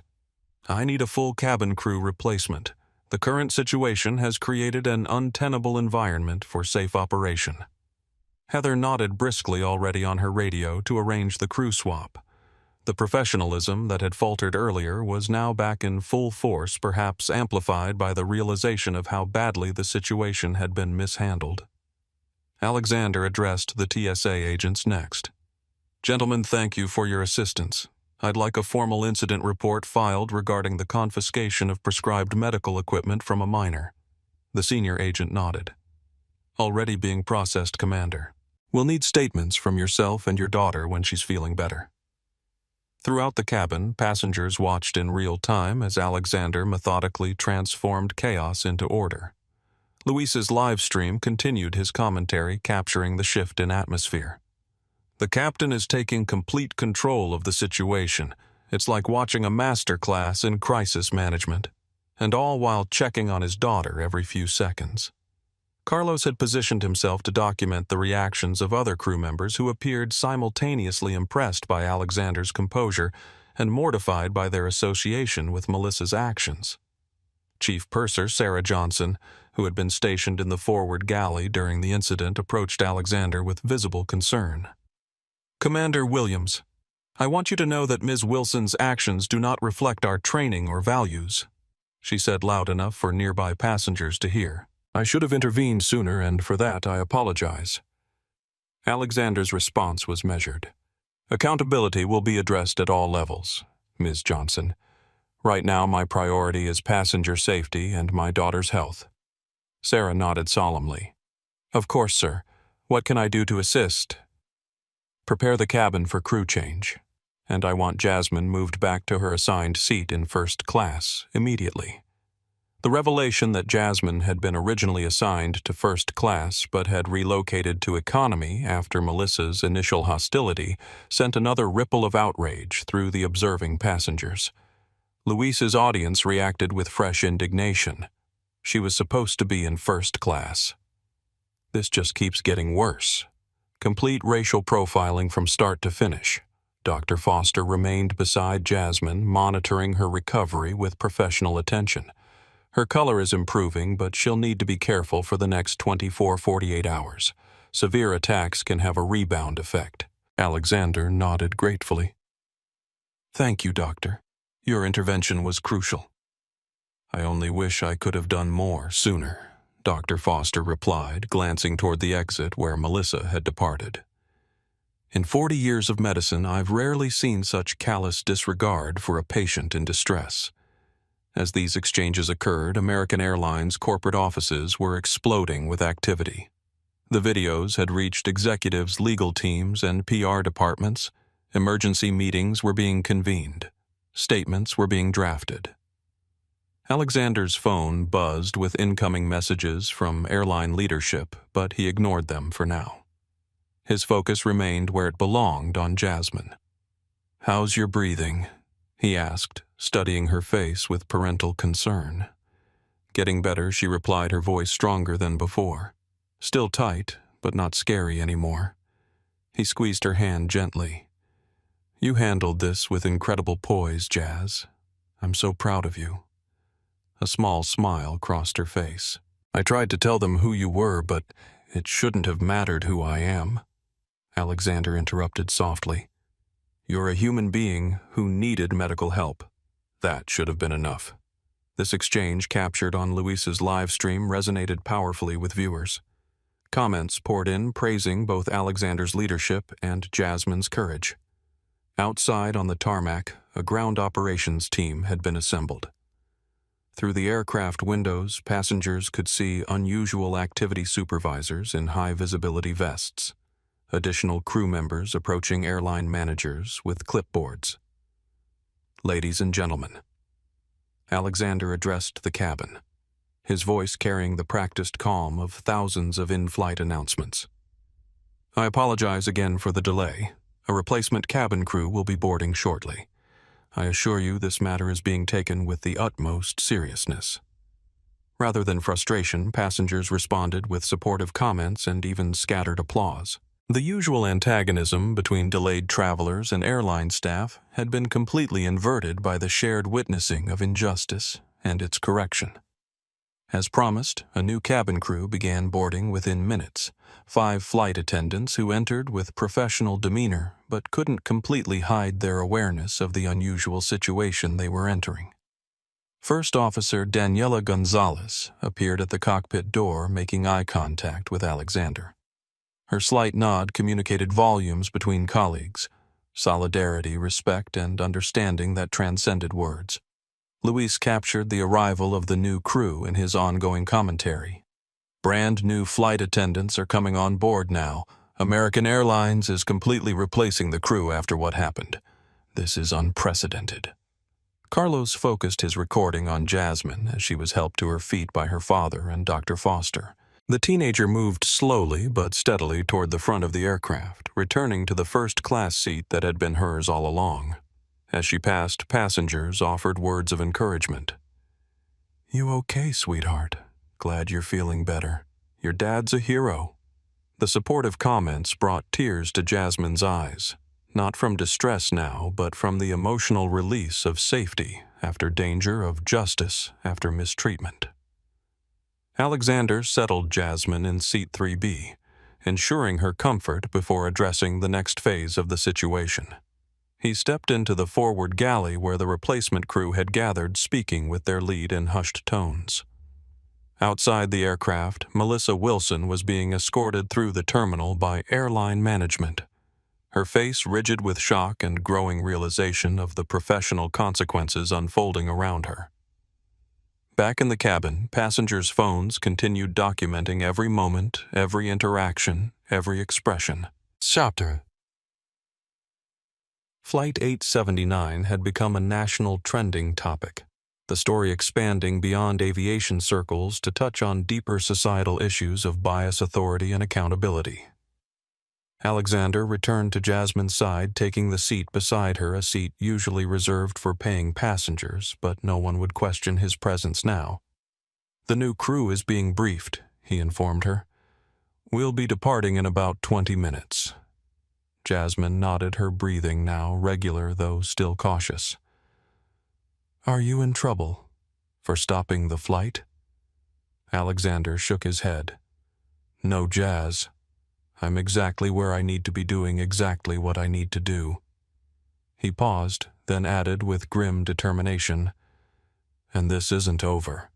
I need a full cabin crew replacement. The current situation has created an untenable environment for safe operation. Heather nodded briskly already on her radio to arrange the crew swap. The professionalism that had faltered earlier was now back in full force, perhaps amplified by the realization of how badly the situation had been mishandled. Alexander addressed the TSA agents next. Gentlemen, thank you for your assistance. I'd like a formal incident report filed regarding the confiscation of prescribed medical equipment from a minor. The senior agent nodded. Already being processed, Commander. We'll need statements from yourself and your daughter when she's feeling better. Throughout the cabin, passengers watched in real time as Alexander methodically transformed chaos into order. Luis's live stream continued his commentary, capturing the shift in atmosphere. The captain is taking complete control of the situation. It's like watching a master class in crisis management, and all while checking on his daughter every few seconds. Carlos had positioned himself to document the reactions of other crew members who appeared simultaneously impressed by Alexander's composure and mortified by their association with Melissa's actions. Chief Purser Sarah Johnson, who had been stationed in the forward galley during the incident, approached Alexander with visible concern. Commander Williams, I want you to know that Ms. Wilson's actions do not reflect our training or values, she said loud enough for nearby passengers to hear. I should have intervened sooner, and for that I apologize. Alexander's response was measured. Accountability will be addressed at all levels, Ms. Johnson. Right now my priority is passenger safety and my daughter's health. Sarah nodded solemnly. Of course, sir. What can I do to assist? Prepare the cabin for crew change, and I want Jasmine moved back to her assigned seat in first class immediately. The revelation that Jasmine had been originally assigned to first class but had relocated to economy after Melissa's initial hostility sent another ripple of outrage through the observing passengers. Luis's audience reacted with fresh indignation. She was supposed to be in first class. This just keeps getting worse. Complete racial profiling from start to finish. Dr. Foster remained beside Jasmine, monitoring her recovery with professional attention. Her color is improving, but she'll need to be careful for the next 24-48 hours. Severe attacks can have a rebound effect. Alexander nodded gratefully. Thank you, Doctor. Your intervention was crucial. I only wish I could have done more sooner, Dr. Foster replied, glancing toward the exit where Melissa had departed. In 40 years of medicine, I've rarely seen such callous disregard for a patient in distress. As these exchanges occurred, American Airlines corporate offices were exploding with activity. The videos had reached executives' legal teams and PR departments. Emergency meetings were being convened. Statements were being drafted. Alexander's phone buzzed with incoming messages from airline leadership, but he ignored them for now. His focus remained where it belonged, on Jasmine. "How's your breathing?" he asked, studying her face with parental concern. Getting better, she replied, her voice stronger than before. Still tight, but not scary anymore. He squeezed her hand gently. "You handled this with incredible poise, Jazz. I'm so proud of you." A small smile crossed her face. "I tried to tell them who you were, but it shouldn't have mattered who I am," Alexander interrupted softly. "You're a human being who needed medical help. That should have been enough." This exchange, captured on Luis's live stream, resonated powerfully with viewers. Comments poured in praising both Alexander's leadership and Jasmine's courage. Outside on the tarmac, a ground operations team had been assembled. Through the aircraft windows, passengers could see unusual activity supervisors in high-visibility vests, additional crew members approaching airline managers with clipboards. "Ladies and gentlemen," Alexander addressed the cabin, his voice carrying the practiced calm of thousands of in-flight announcements. "I apologize again for the delay. A replacement cabin crew will be boarding shortly. I assure you this matter is being taken with the utmost seriousness." Rather than frustration, passengers responded with supportive comments and even scattered applause. The usual antagonism between delayed travelers and airline staff had been completely inverted by the shared witnessing of injustice and its correction. As promised, a new cabin crew began boarding within minutes. 5 flight attendants who entered with professional demeanor but couldn't completely hide their awareness of the unusual situation they were entering. First Officer Daniela Gonzalez appeared at the cockpit door, making eye contact with Alexander. Her slight nod communicated volumes between colleagues, solidarity, respect, and understanding that transcended words. Luis captured the arrival of the new crew in his ongoing commentary. "Brand new flight attendants are coming on board now. American Airlines is completely replacing the crew after what happened. This is unprecedented." Carlos focused his recording on Jasmine as she was helped to her feet by her father and Dr. Foster. The teenager moved slowly but steadily toward the front of the aircraft, returning to the first-class seat that had been hers all along. As she passed, passengers offered words of encouragement. "You okay, sweetheart? Glad you're feeling better. Your dad's a hero." The supportive comments brought tears to Jasmine's eyes, not from distress now, but from the emotional release of safety after danger, of justice after mistreatment. Alexander settled Jasmine in seat 3B, ensuring her comfort before addressing the next phase of the situation. He stepped into the forward galley where the replacement crew had gathered, speaking with their lead in hushed tones. Outside the aircraft, Melissa Wilson was being escorted through the terminal by airline management, her face rigid with shock and growing realization of the professional consequences unfolding around her. Back in the cabin, passengers' phones continued documenting every moment, every interaction, every expression. Chapter. Flight 879 had become a national trending topic, the story expanding beyond aviation circles to touch on deeper societal issues of bias, authority, and accountability. Alexander returned to Jasmine's side, taking the seat beside her, a seat usually reserved for paying passengers, but no one would question his presence now. "The new crew is being briefed," he informed her. "We'll be departing in about 20 minutes. Jasmine nodded, her breathing now regular though still cautious. "Are you in trouble? For stopping the flight?" Alexander shook his head. "No, Jazz. I'm exactly where I need to be, doing exactly what I need to do." He paused, then added with grim determination, "And this isn't over.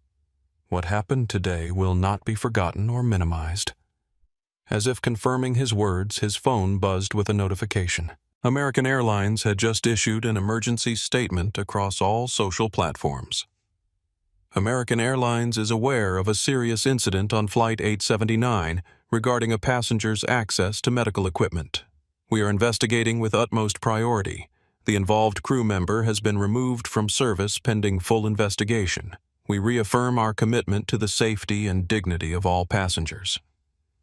What happened today will not be forgotten or minimized." As if confirming his words, his phone buzzed with a notification. American Airlines had just issued an emergency statement across all social platforms. American Airlines is aware of a serious incident on Flight 879 regarding a passenger's access to medical equipment. We are investigating with utmost priority. The involved crew member has been removed from service pending full investigation. We reaffirm our commitment to the safety and dignity of all passengers.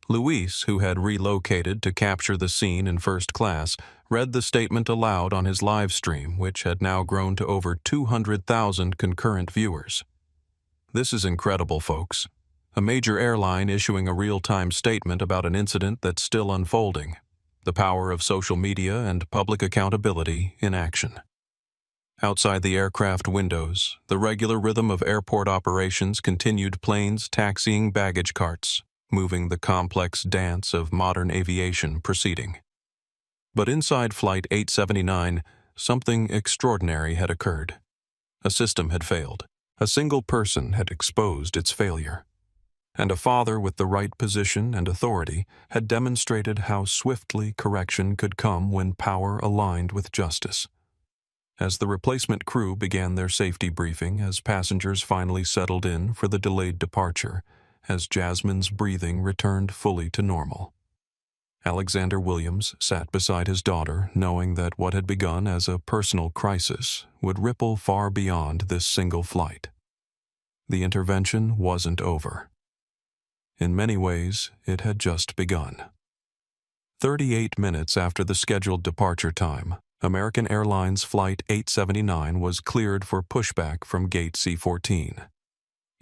Luis, who had relocated to capture the scene in first class, read the statement aloud on his live stream, which had now grown to over 200,000 concurrent viewers. "This is incredible, folks. A major airline issuing a real-time statement about an incident that's still unfolding. The power of social media and public accountability in action." Outside the aircraft windows, the regular rhythm of airport operations continued, planes taxiing baggage carts, moving the complex dance of modern aviation proceeding. But inside Flight 879, something extraordinary had occurred. A system had failed. A single person had exposed its failure. And a father with the right position and authority had demonstrated how swiftly correction could come when power aligned with justice. As the replacement crew began their safety briefing, as passengers finally settled in for the delayed departure, as Jasmine's breathing returned fully to normal, Alexander Williams sat beside his daughter, knowing that what had begun as a personal crisis would ripple far beyond this single flight. The intervention wasn't over. In many ways, it had just begun. 38 minutes after the scheduled departure time, American Airlines Flight 879 was cleared for pushback from Gate C-14.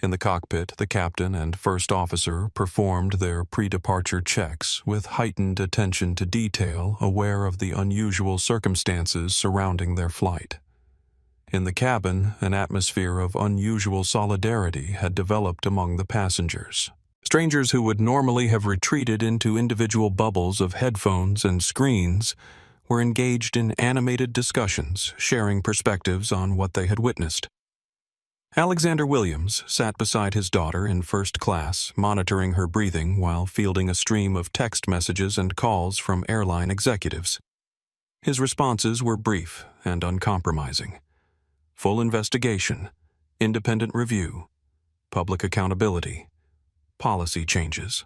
In the cockpit, the captain and first officer performed their pre-departure checks with heightened attention to detail, aware of the unusual circumstances surrounding their flight. In the cabin, an atmosphere of unusual solidarity had developed among the passengers. Strangers who would normally have retreated into individual bubbles of headphones and screens were engaged in animated discussions, sharing perspectives on what they had witnessed. Alexander Williams sat beside his daughter in first class, monitoring her breathing while fielding a stream of text messages and calls from airline executives. His responses were brief and uncompromising. Full investigation, independent review, public accountability, policy changes.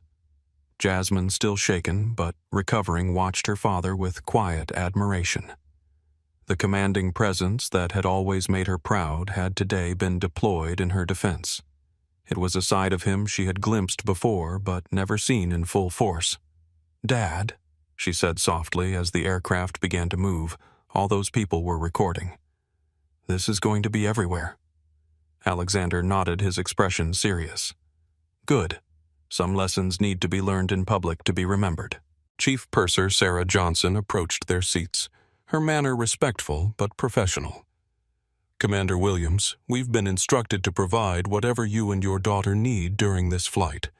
Jasmine, still shaken but recovering, watched her father with quiet admiration. The commanding presence that had always made her proud had today been deployed in her defense. It was a side of him she had glimpsed before but never seen in full force. "Dad," she said softly as the aircraft began to move. All those people were recording. "This is going to be everywhere." Alexander nodded, his expression serious. "Good. Some lessons need to be learned in public to be remembered." Chief Purser Sarah Johnson approached their seats, her manner respectful but professional. "Commander Williams, we've been instructed to provide whatever you and your daughter need during this flight.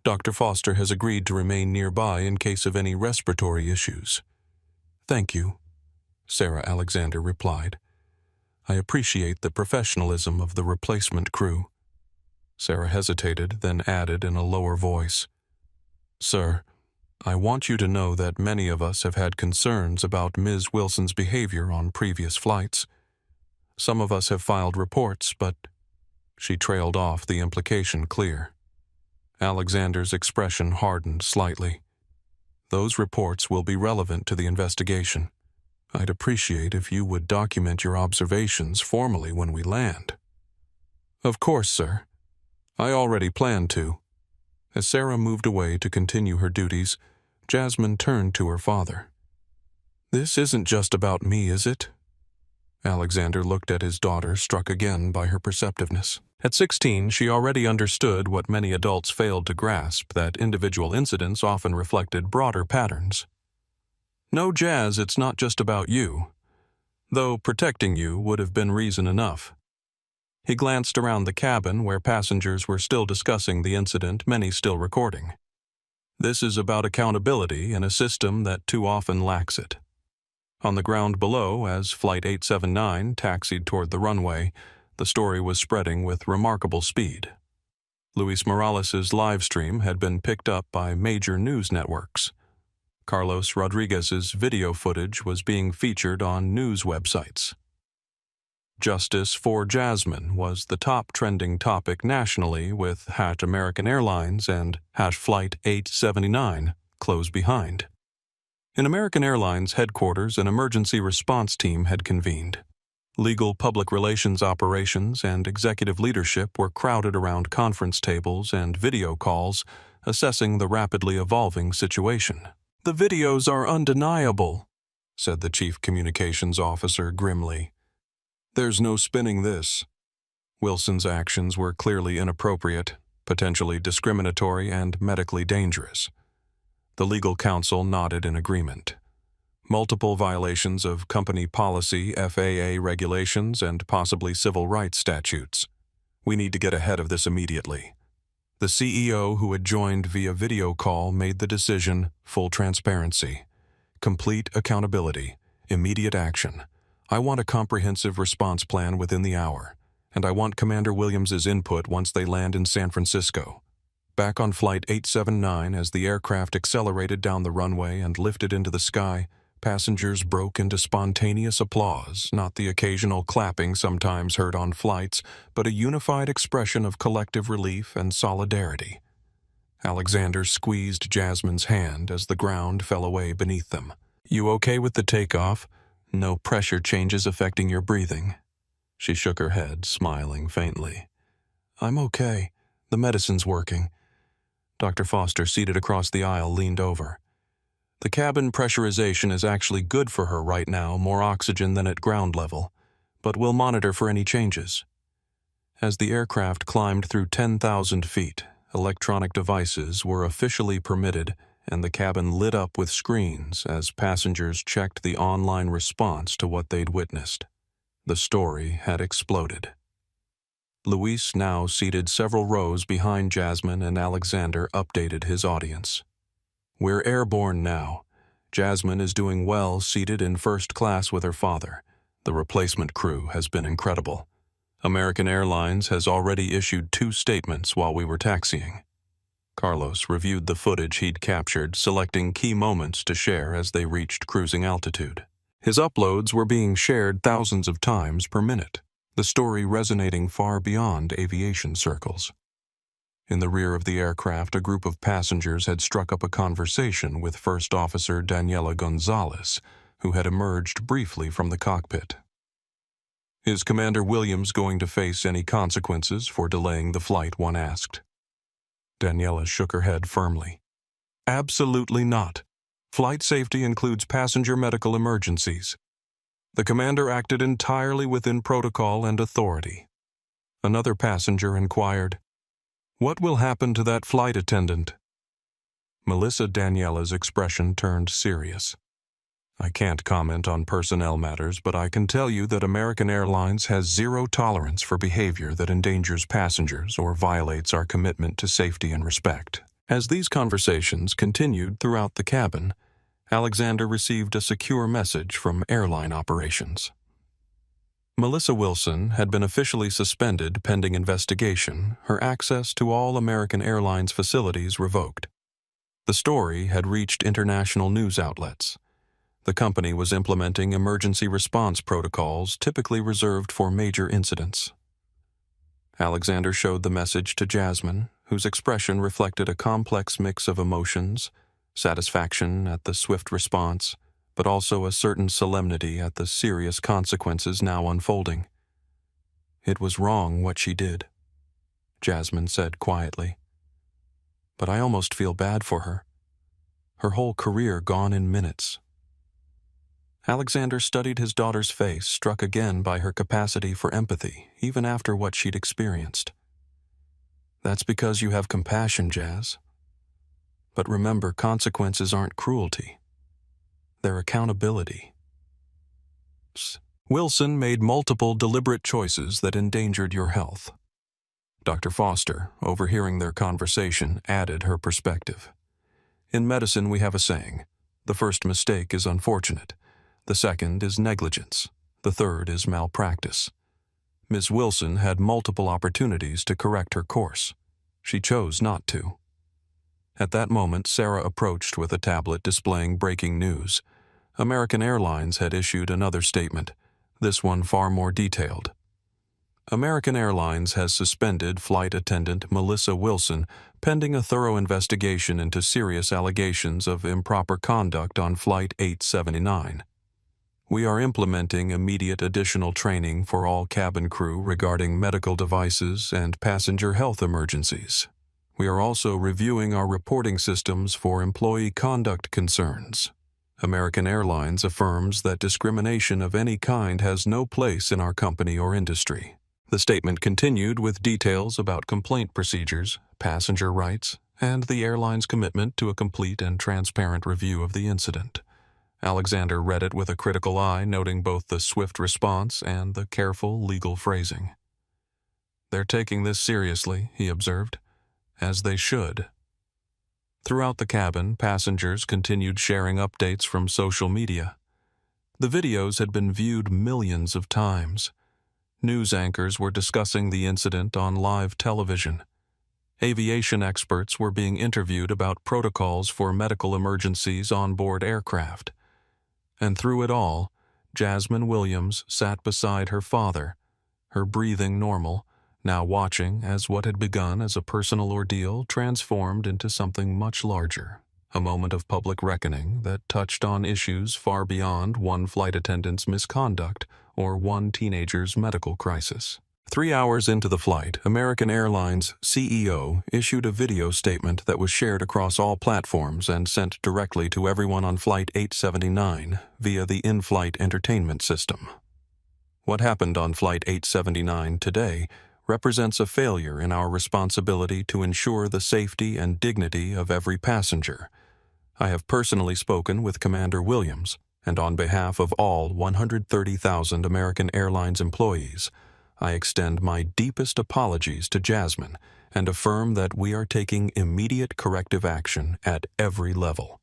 Dr. Foster has agreed to remain nearby in case of any respiratory issues." "Thank you," Sarah Alexander replied. "I appreciate the professionalism of the replacement crew." Sarah hesitated, then added in a lower voice, "Sir, I want you to know that many of us have had concerns about Ms. Wilson's behavior on previous flights. Some of us have filed reports, but—" She trailed off, the implication clear. Alexander's expression hardened slightly. "Those reports will be relevant to the investigation. I'd appreciate if you would document your observations formally when we land." "Of course, sir. I already planned to." As Sarah moved away to continue her duties, Jasmine turned to her father. "This isn't just about me, is it?" Alexander looked at his daughter, struck again by her perceptiveness. At 16, she already understood what many adults failed to grasp, that individual incidents often reflected broader patterns. "No, Jazz, it's not just about you. Though protecting you would have been reason enough." He glanced around the cabin where passengers were still discussing the incident, many still recording. "This is about accountability in a system that too often lacks it." On the ground below, as Flight 879 taxied toward the runway, the story was spreading with remarkable speed. Luis Morales' live stream had been picked up by major news networks. Carlos Rodriguez's video footage was being featured on news websites. Justice for Jasmine was the top trending topic nationally, with American Airlines and Flight 879 close behind. In American Airlines headquarters, an emergency response team had convened. Legal public relations operations and executive leadership were crowded around conference tables and video calls, assessing the rapidly evolving situation. "The videos are undeniable," said the chief communications officer grimly. "There's no spinning this." Wilson's actions were clearly inappropriate, potentially discriminatory, and medically dangerous. The legal counsel nodded in agreement. Multiple violations of company policy, FAA regulations, and possibly civil rights statutes. "We need to get ahead of this immediately." The CEO, who had joined via video call, made the decision: full transparency, complete accountability, immediate action. "I want a comprehensive response plan within the hour, and I want Commander Williams's input once they land in San Francisco." Back on Flight 879, as the aircraft accelerated down the runway and lifted into the sky, passengers broke into spontaneous applause, not the occasional clapping sometimes heard on flights, but a unified expression of collective relief and solidarity. Alexander squeezed Jasmine's hand as the ground fell away beneath them. "You okay with the takeoff? No pressure changes affecting your breathing?" She shook her head, smiling faintly. "I'm okay. The medicine's working." Dr. Foster, seated across the aisle, leaned over. "The cabin pressurization is actually good for her right now, more oxygen than at ground level, but we'll monitor for any changes." As the aircraft climbed through 10,000 feet, electronic devices were officially permitted, and the cabin lit up with screens as passengers checked the online response to what they'd witnessed. The story had exploded. Luis, now seated several rows behind Jasmine and Alexander, updated his audience. "We're airborne now. Jasmine is doing well, seated in first class with her father. The replacement crew has been incredible. American Airlines has already issued 2 statements while we were taxiing." Carlos reviewed the footage he'd captured, selecting key moments to share as they reached cruising altitude. His uploads were being shared thousands of times per minute, the story resonating far beyond aviation circles. In the rear of the aircraft, a group of passengers had struck up a conversation with First Officer Daniela Gonzalez, who had emerged briefly from the cockpit. "Is Commander Williams going to face any consequences for delaying the flight?" one asked. Daniela shook her head firmly. "Absolutely not. Flight safety includes passenger medical emergencies. The commander acted entirely within protocol and authority." Another passenger inquired, "What will happen to that flight attendant?" Melissa Daniela's expression turned serious. "I can't comment on personnel matters, but I can tell you that American Airlines has zero tolerance for behavior that endangers passengers or violates our commitment to safety and respect." As these conversations continued throughout the cabin, Alexander received a secure message from airline operations. Melissa Wilson had been officially suspended pending investigation, her access to all American Airlines facilities revoked. The story had reached international news outlets. The company was implementing emergency response protocols typically reserved for major incidents. Alexander showed the message to Jasmine, whose expression reflected a complex mix of emotions, satisfaction at the swift response, but also a certain solemnity at the serious consequences now unfolding. "It was wrong what she did," Jasmine said quietly. "But I almost feel bad for her. her whole career gone in minutes. Alexander studied his daughter's face, struck again by her capacity for empathy, even after what she'd experienced. That's because you have compassion, Jazz. But remember, consequences aren't cruelty. They're accountability. Wilson made multiple deliberate choices that endangered your health. Dr. Foster, overhearing their conversation, added her perspective. In medicine, we have a saying, the first mistake is unfortunate, the second is negligence, the third is malpractice. Ms. Wilson had multiple opportunities to correct her course. She chose not to. At that moment, Sarah approached with a tablet displaying breaking news. American Airlines had issued another statement, this one far more detailed. American Airlines has suspended flight attendant Melissa Wilson pending a thorough investigation into serious allegations of improper conduct on Flight 879. We are implementing immediate additional training for all cabin crew regarding medical devices and passenger health emergencies. We are also reviewing our reporting systems for employee conduct concerns. American Airlines affirms that discrimination of any kind has no place in our company or industry. The statement continued with details about complaint procedures, passenger rights, and the airline's commitment to a complete and transparent review of the incident. Alexander read it with a critical eye, noting both the swift response and the careful legal phrasing. They're taking this seriously, he observed, as they should. Throughout the cabin, passengers continued sharing updates from social media. The videos had been viewed millions of times. News anchors were discussing the incident on live television. Aviation experts were being interviewed about protocols for medical emergencies on board aircraft. And through it all, Jasmine Williams sat beside her father, her breathing normal, now watching as what had begun as a personal ordeal transformed into something much larger, a moment of public reckoning that touched on issues far beyond one flight attendant's misconduct or one teenager's medical crisis. 3 hours into the flight, American Airlines' CEO issued a video statement that was shared across all platforms and sent directly to everyone on Flight 879 via the in-flight entertainment system. What happened on Flight 879 today represents a failure in our responsibility to ensure the safety and dignity of every passenger. I have personally spoken with Commander Williams, and on behalf of all 130,000 American Airlines employees, I extend my deepest apologies to Jasmine and affirm that we are taking immediate corrective action at every level.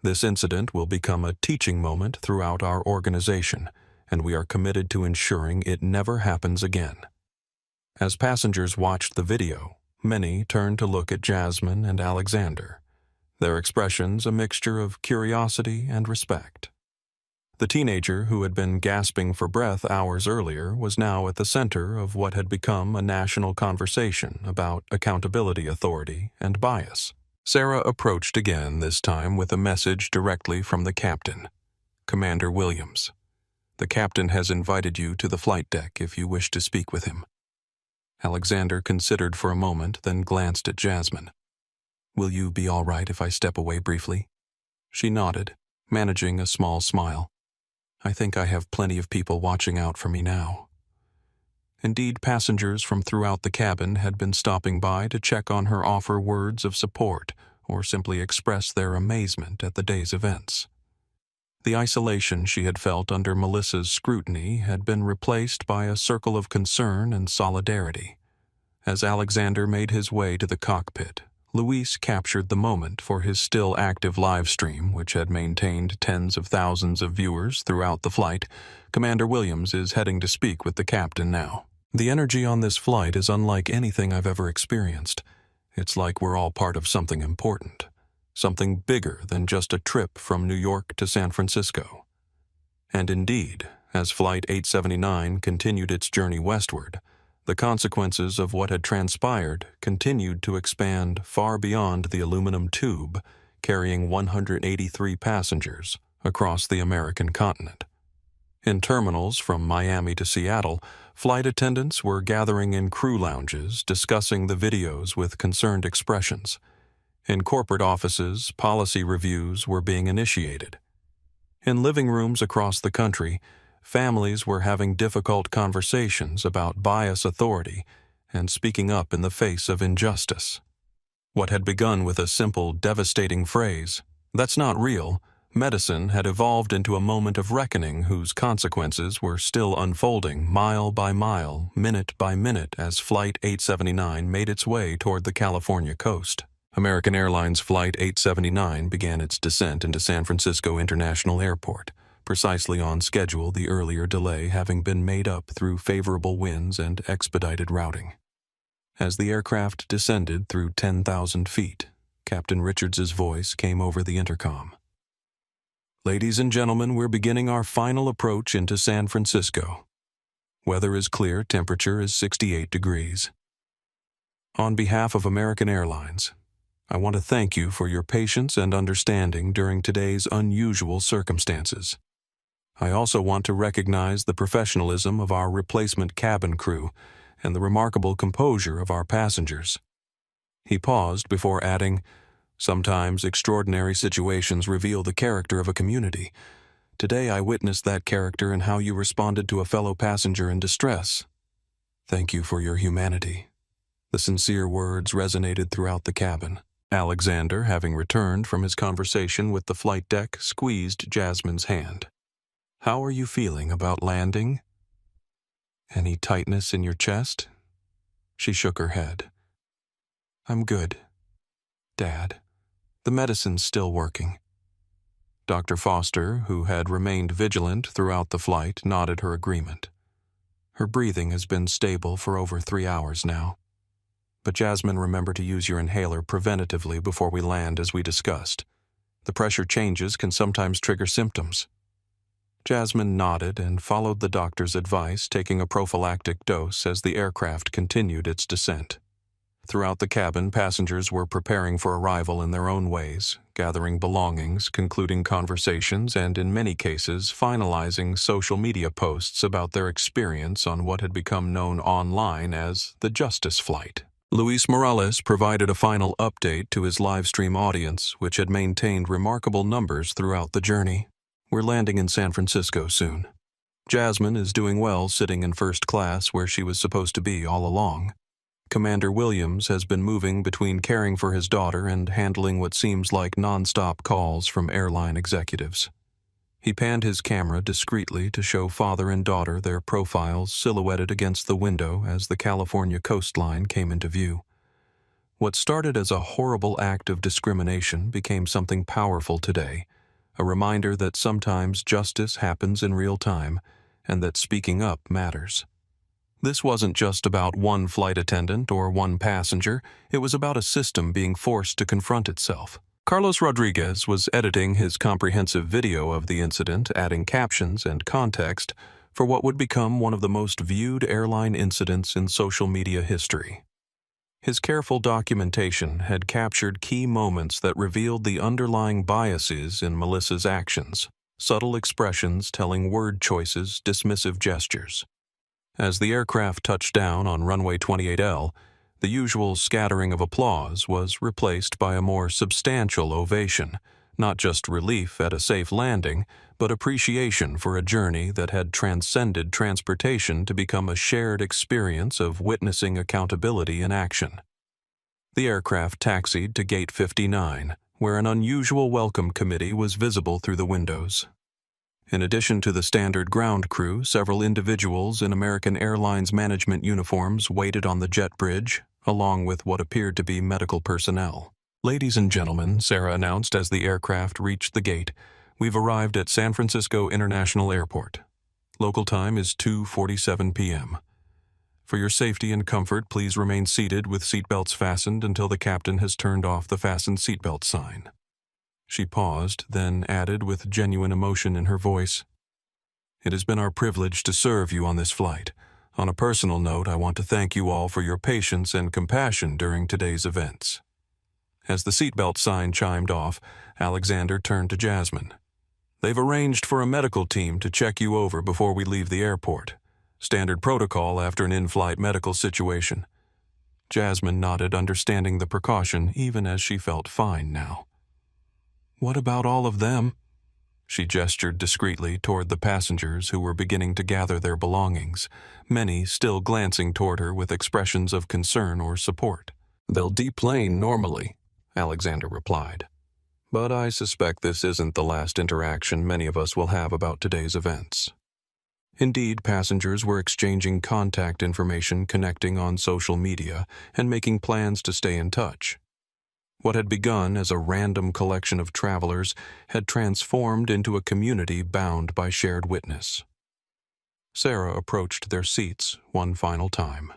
This incident will become a teaching moment throughout our organization, and we are committed to ensuring it never happens again. As passengers watched the video, many turned to look at Jasmine and Alexander, their expressions a mixture of curiosity and respect. The teenager who had been gasping for breath hours earlier was now at the center of what had become a national conversation about accountability authority and bias. Sarah approached again, this time with a message directly from the captain. Commander Williams, the captain has invited you to the flight deck if you wish to speak with him. Alexander considered for a moment, then glanced at Jasmine. Will you be all right if I step away briefly? She nodded, managing a small smile. I think I have plenty of people watching out for me now. Indeed, passengers from throughout the cabin had been stopping by to check on her, offer words of support, or simply express their amazement at the day's events. The isolation she had felt under Melissa's scrutiny had been replaced by a circle of concern and solidarity. As Alexander made his way to the cockpit, Luis captured the moment for his still active live stream, which had maintained tens of thousands of viewers throughout the flight. Commander Williams is heading to speak with the captain now. The energy on this flight is unlike anything I've ever experienced. It's like we're all part of something important, something bigger than just a trip from New York to San Francisco. And indeed, as Flight 879 continued its journey westward, the consequences of what had transpired continued to expand far beyond the aluminum tube carrying 183 passengers across the American continent. In terminals from Miami to Seattle, flight attendants were gathering in crew lounges discussing the videos with concerned expressions. In corporate offices, policy reviews were being initiated. In living rooms across the country, families were having difficult conversations about bias authority and speaking up in the face of injustice. What had begun with a simple, devastating phrase, "That's not real," medicine had evolved into a moment of reckoning whose consequences were still unfolding mile by mile, minute by minute as Flight 879 made its way toward the California coast. American Airlines Flight 879 began its descent into San Francisco International Airport, precisely on schedule, the earlier delay having been made up through favorable winds and expedited routing. As the aircraft descended through 10,000 feet, Captain Richards's voice came over the intercom. "Ladies and gentlemen, we're beginning our final approach into San Francisco. Weather is clear, temperature is 68 degrees. On behalf of American Airlines, I want to thank you for your patience and understanding during today's unusual circumstances. I also want to recognize the professionalism of our replacement cabin crew and the remarkable composure of our passengers." He paused before adding, "Sometimes extraordinary situations reveal the character of a community. Today I witnessed that character in how you responded to a fellow passenger in distress. Thank you for your humanity." The sincere words resonated throughout the cabin. Alexander, having returned from his conversation with the flight deck, squeezed Jasmine's hand. "How are you feeling about landing? Any tightness in your chest?" She shook her head. "I'm good, Dad. The medicine's still working." Dr. Foster, who had remained vigilant throughout the flight, nodded her agreement. "Her breathing has been stable for over 3 hours now. But Jasmine, remember to use your inhaler preventatively before we land, as we discussed. The pressure changes can sometimes trigger symptoms." Jasmine nodded and followed the doctor's advice, taking a prophylactic dose as the aircraft continued its descent. Throughout the cabin, passengers were preparing for arrival in their own ways, gathering belongings, concluding conversations, and in many cases, finalizing social media posts about their experience on what had become known online as the Justice Flight. Luis Morales provided a final update to his livestream audience, which had maintained remarkable numbers throughout the journey. "We're landing in San Francisco soon. Jasmine is doing well sitting in first class where she was supposed to be all along. Commander Williams has been moving between caring for his daughter and handling what seems like non-stop calls from airline executives." He panned his camera discreetly to show father and daughter, their profiles silhouetted against the window as the California coastline came into view. What started as a horrible act of discrimination became something powerful today, a reminder that sometimes justice happens in real time and that speaking up matters. This wasn't just about one flight attendant or one passenger, it was about a system being forced to confront itself. Carlos Rodriguez was editing his comprehensive video of the incident, adding captions and context for what would become one of the most viewed airline incidents in social media history. His careful documentation had captured key moments that revealed the underlying biases in Melissa's actions, subtle expressions telling word choices, dismissive gestures. As the aircraft touched down on runway 28L, the usual scattering of applause was replaced by a more substantial ovation, not just relief at a safe landing, but appreciation for a journey that had transcended transportation to become a shared experience of witnessing accountability in action. The aircraft taxied to Gate 59, where an unusual welcome committee was visible through the windows. In addition to the standard ground crew, several individuals in American Airlines management uniforms waited on the jet bridge, along with what appeared to be medical personnel. "Ladies and gentlemen," Sarah announced as the aircraft reached the gate, "we've arrived at San Francisco International Airport. Local time is 2:47 p.m. For your safety and comfort, please remain seated with seatbelts fastened until the captain has turned off the fastened seatbelt sign." She paused, then added with genuine emotion in her voice, "It has been our privilege to serve you on this flight. On a personal note, I want to thank you all for your patience and compassion during today's events." As the seatbelt sign chimed off, Alexander turned to Jasmine. "They've arranged for a medical team to check you over before we leave the airport. Standard protocol after an in-flight medical situation. Jasmine nodded, understanding the precaution even as she felt fine now. "What about all of them?" She gestured discreetly toward the passengers who were beginning to gather their belongings, many still glancing toward her with expressions of concern or support. "They'll deplane normally," Alexander replied. "But I suspect this isn't the last interaction many of us will have about today's events." Indeed, passengers were exchanging contact information, connecting on social media, and making plans to stay in touch. What had begun as a random collection of travelers had transformed into a community bound by shared witness. Sarah approached their seats one final time.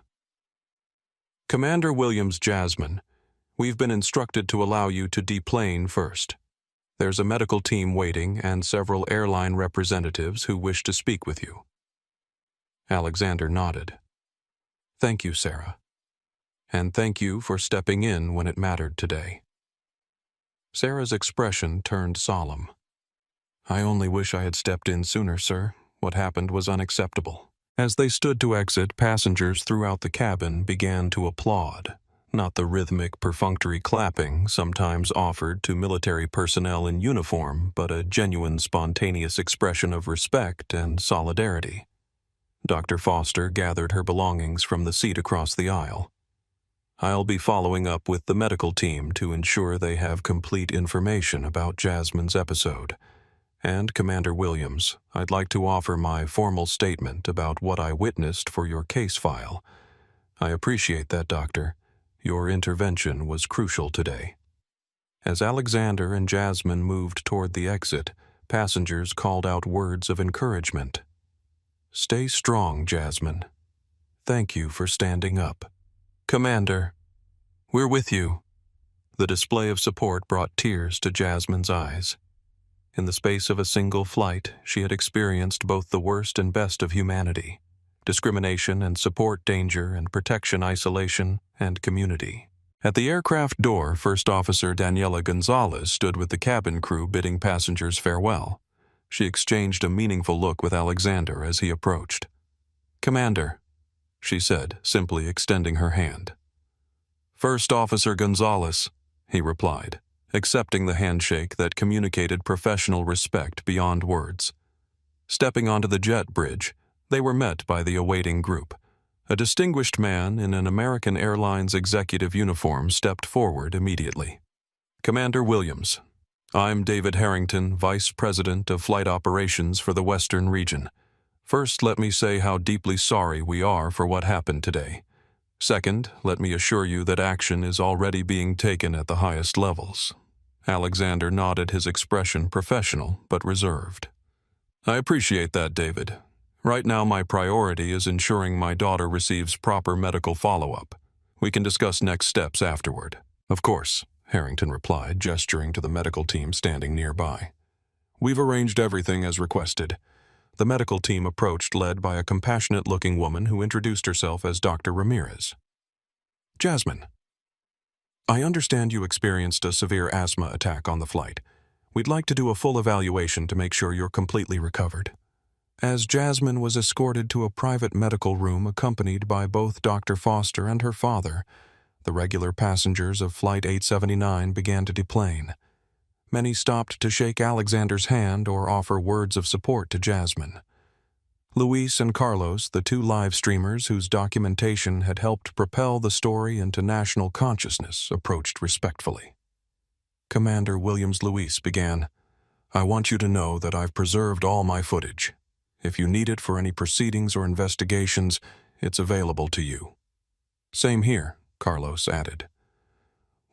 "Commander Williams, Jasmine, we've been instructed to allow you to deplane first. There's a medical team waiting and several airline representatives who wish to speak with you." Alexander nodded. "Thank you, Sarah. And thank you for stepping in when it mattered today." Sarah's expression turned solemn. "I only wish I had stepped in sooner, sir. What happened was unacceptable." As they stood to exit, passengers throughout the cabin began to applaud, not the rhythmic, perfunctory clapping sometimes offered to military personnel in uniform, but a genuine, spontaneous expression of respect and solidarity. Dr. Foster gathered her belongings from the seat across the aisle. "I'll be following up with the medical team to ensure they have complete information about Jasmine's episode. And, Commander Williams, I'd like to offer my formal statement about what I witnessed for your case file. I appreciate that, Doctor. Your intervention was crucial today." As Alexander and Jasmine moved toward the exit, passengers called out words of encouragement. "Stay strong, Jasmine. Thank you for standing up." "Commander, we're with you." The display of support brought tears to Jasmine's eyes. In the space of a single flight, she had experienced both the worst and best of humanity: discrimination and support, danger and protection, isolation and community. At the aircraft door, First Officer Daniela Gonzalez stood with the cabin crew bidding passengers farewell. She exchanged a meaningful look with Alexander as he approached. "Commander," she said, simply extending her hand. "First Officer Gonzalez," he replied, accepting the handshake that communicated professional respect beyond words. Stepping onto the jet bridge, they were met by the awaiting group. A distinguished man in an American Airlines executive uniform stepped forward immediately. "Commander Williams, I'm David Harrington, Vice President of Flight Operations for the Western Region. First, let me say how deeply sorry we are for what happened today. Second, let me assure you that action is already being taken at the highest levels." Alexander nodded, his expression professional but reserved. "I appreciate that, David. Right now my priority is ensuring my daughter receives proper medical follow-up. We can discuss next steps afterward." "Of course," Harrington replied, gesturing to the medical team standing nearby. "We've arranged everything as requested." The medical team approached, led by a compassionate-looking woman who introduced herself as Dr. Ramirez. "Jasmine, I understand you experienced a severe asthma attack on the flight. We'd like to do a full evaluation to make sure you're completely recovered." As Jasmine was escorted to a private medical room accompanied by both Dr. Foster and her father, the regular passengers of Flight 879 began to deplane. Many stopped to shake Alexander's hand or offer words of support to Jasmine. Luis and Carlos, the two live streamers whose documentation had helped propel the story into national consciousness, approached respectfully. Commander Williams Luis began, "I want you to know that I've preserved all my footage. If you need it for any proceedings or investigations, it's available to you." "Same here," Carlos added.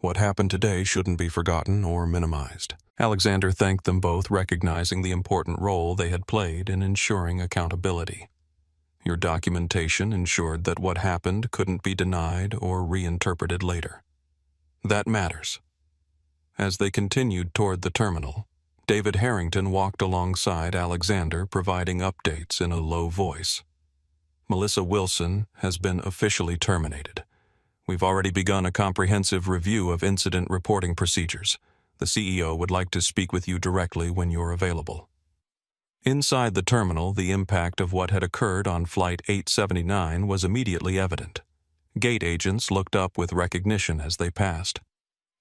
"What happened today shouldn't be forgotten or minimized." Alexander thanked them both, recognizing the important role they had played in ensuring accountability. "Your documentation ensured that what happened couldn't be denied or reinterpreted later. That matters." As they continued toward the terminal, David Harrington walked alongside Alexander, providing updates in a low voice. "Melissa Wilson has been officially terminated. We've already begun a comprehensive review of incident reporting procedures. The CEO would like to speak with you directly when you're available." Inside the terminal, the impact of what had occurred on Flight 879 was immediately evident. Gate agents looked up with recognition as they passed.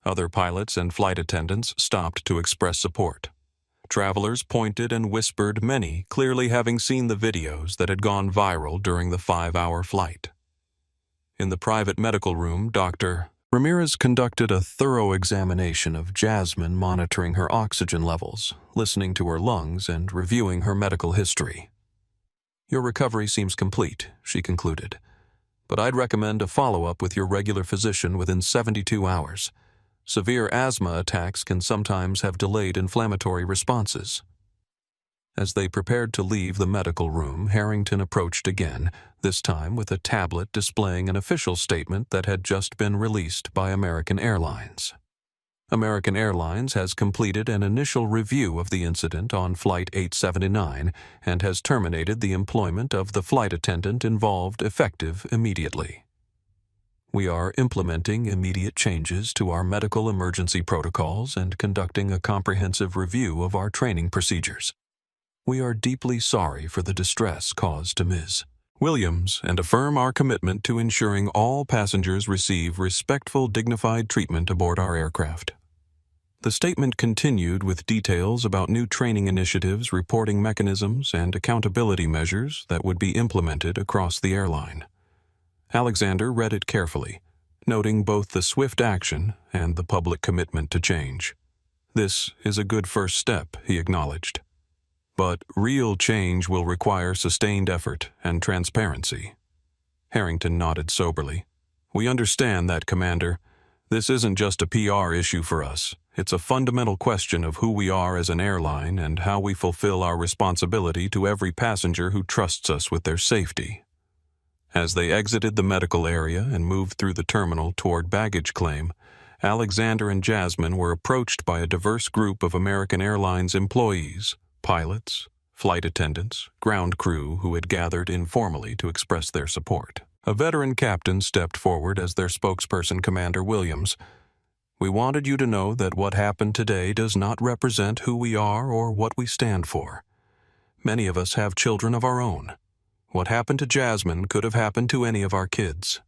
Other pilots and flight attendants stopped to express support. Travelers pointed and whispered, many clearly having seen the videos that had gone viral during the 5-hour flight. In the private medical room, Dr. Ramirez conducted a thorough examination of Jasmine, monitoring her oxygen levels, listening to her lungs, and reviewing her medical history. "Your recovery seems complete," she concluded, "but I'd recommend a follow-up with your regular physician within 72 hours. Severe asthma attacks can sometimes have delayed inflammatory responses." As they prepared to leave the medical room, Harrington approached again, this time with a tablet displaying an official statement that had just been released by American Airlines. American Airlines has completed an initial review of the incident on Flight 879 and has terminated the employment of the flight attendant involved effective immediately. "We are implementing immediate changes to our medical emergency protocols and conducting a comprehensive review of our training procedures. We are deeply sorry for the distress caused to Ms. Williams and affirm our commitment to ensuring all passengers receive respectful, dignified treatment aboard our aircraft." The statement continued with details about new training initiatives, reporting mechanisms, and accountability measures that would be implemented across the airline. Alexander read it carefully, noting both the swift action and the public commitment to change. "This is a good first step," he acknowledged. "But real change will require sustained effort and transparency." Harrington nodded soberly. "We understand that, Commander. This isn't just a PR issue for us. It's a fundamental question of who we are as an airline and how we fulfill our responsibility to every passenger who trusts us with their safety." As they exited the medical area and moved through the terminal toward baggage claim, Alexander and Jasmine were approached by a diverse group of American Airlines employees, pilots, flight attendants, ground crew who had gathered informally to express their support. A veteran captain stepped forward as their spokesperson, Commander Williams. "We wanted you to know that what happened today does not represent who we are or what we stand for. Many of us have children of our own. What happened to Jasmine could have happened to any of our kids."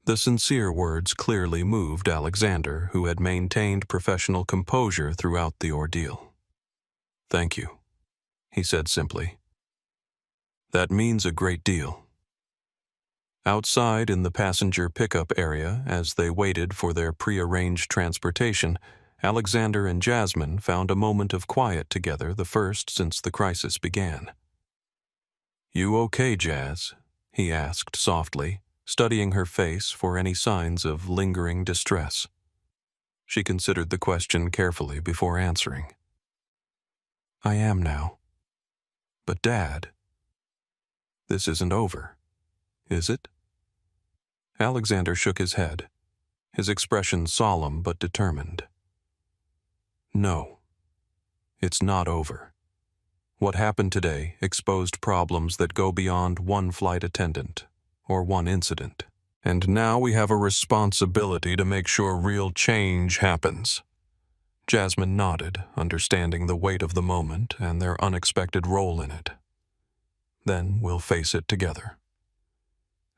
The sincere words clearly moved Alexander, who had maintained professional composure throughout the ordeal. "Thank you," he said simply. "That means a great deal." Outside in the passenger pickup area, as they waited for their prearranged transportation, Alexander and Jasmine found a moment of quiet together, the first since the crisis began. "You okay, Jazz?" he asked softly, studying her face for any signs of lingering distress. She considered the question carefully before answering. "I am now. But Dad, this isn't over, is it?" Alexander shook his head, his expression solemn but determined. "No, it's not over. What happened today exposed problems that go beyond one flight attendant or one incident. And now we have a responsibility to make sure real change happens." Jasmine nodded, understanding the weight of the moment and their unexpected role in it. "Then we'll face it together."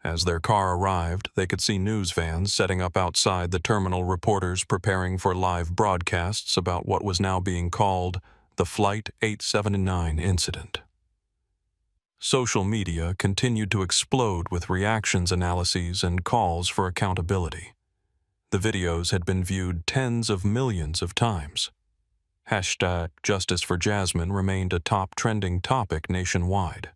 As their car arrived, they could see news vans setting up outside the terminal, reporters preparing for live broadcasts about what was now being called the Flight 879 incident. Social media continued to explode with reactions, analyses, and calls for accountability. The videos had been viewed tens of millions of times. Hashtag Justice for Jasmine remained a top trending topic nationwide.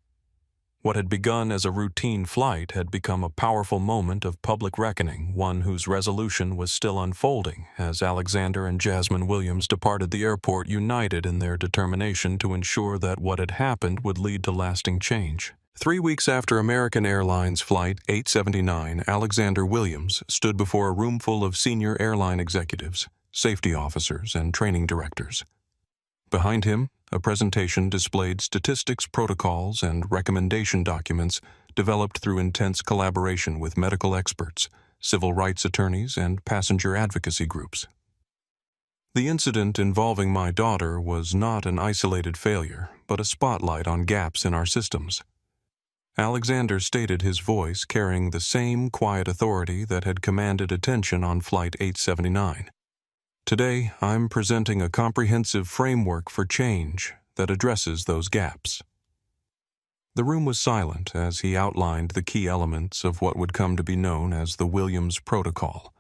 What had begun as a routine flight had become a powerful moment of public reckoning, one whose resolution was still unfolding as Alexander and Jasmine Williams departed the airport, united in their determination to ensure that what had happened would lead to lasting change. 3 weeks after American Airlines Flight 879, Alexander Williams stood before a room full of senior airline executives, safety officers, and training directors. Behind him, a presentation displayed statistics, protocols, and recommendation documents developed through intense collaboration with medical experts, civil rights attorneys, and passenger advocacy groups. "The incident involving my daughter was not an isolated failure, but a spotlight on gaps in our systems. Alexander stated, his voice carrying the same quiet authority that had commanded attention on Flight 879. Today, I'm presenting a comprehensive framework for change that addresses those gaps. The room was silent as he outlined the key elements of what would come to be known as the Williams Protocol,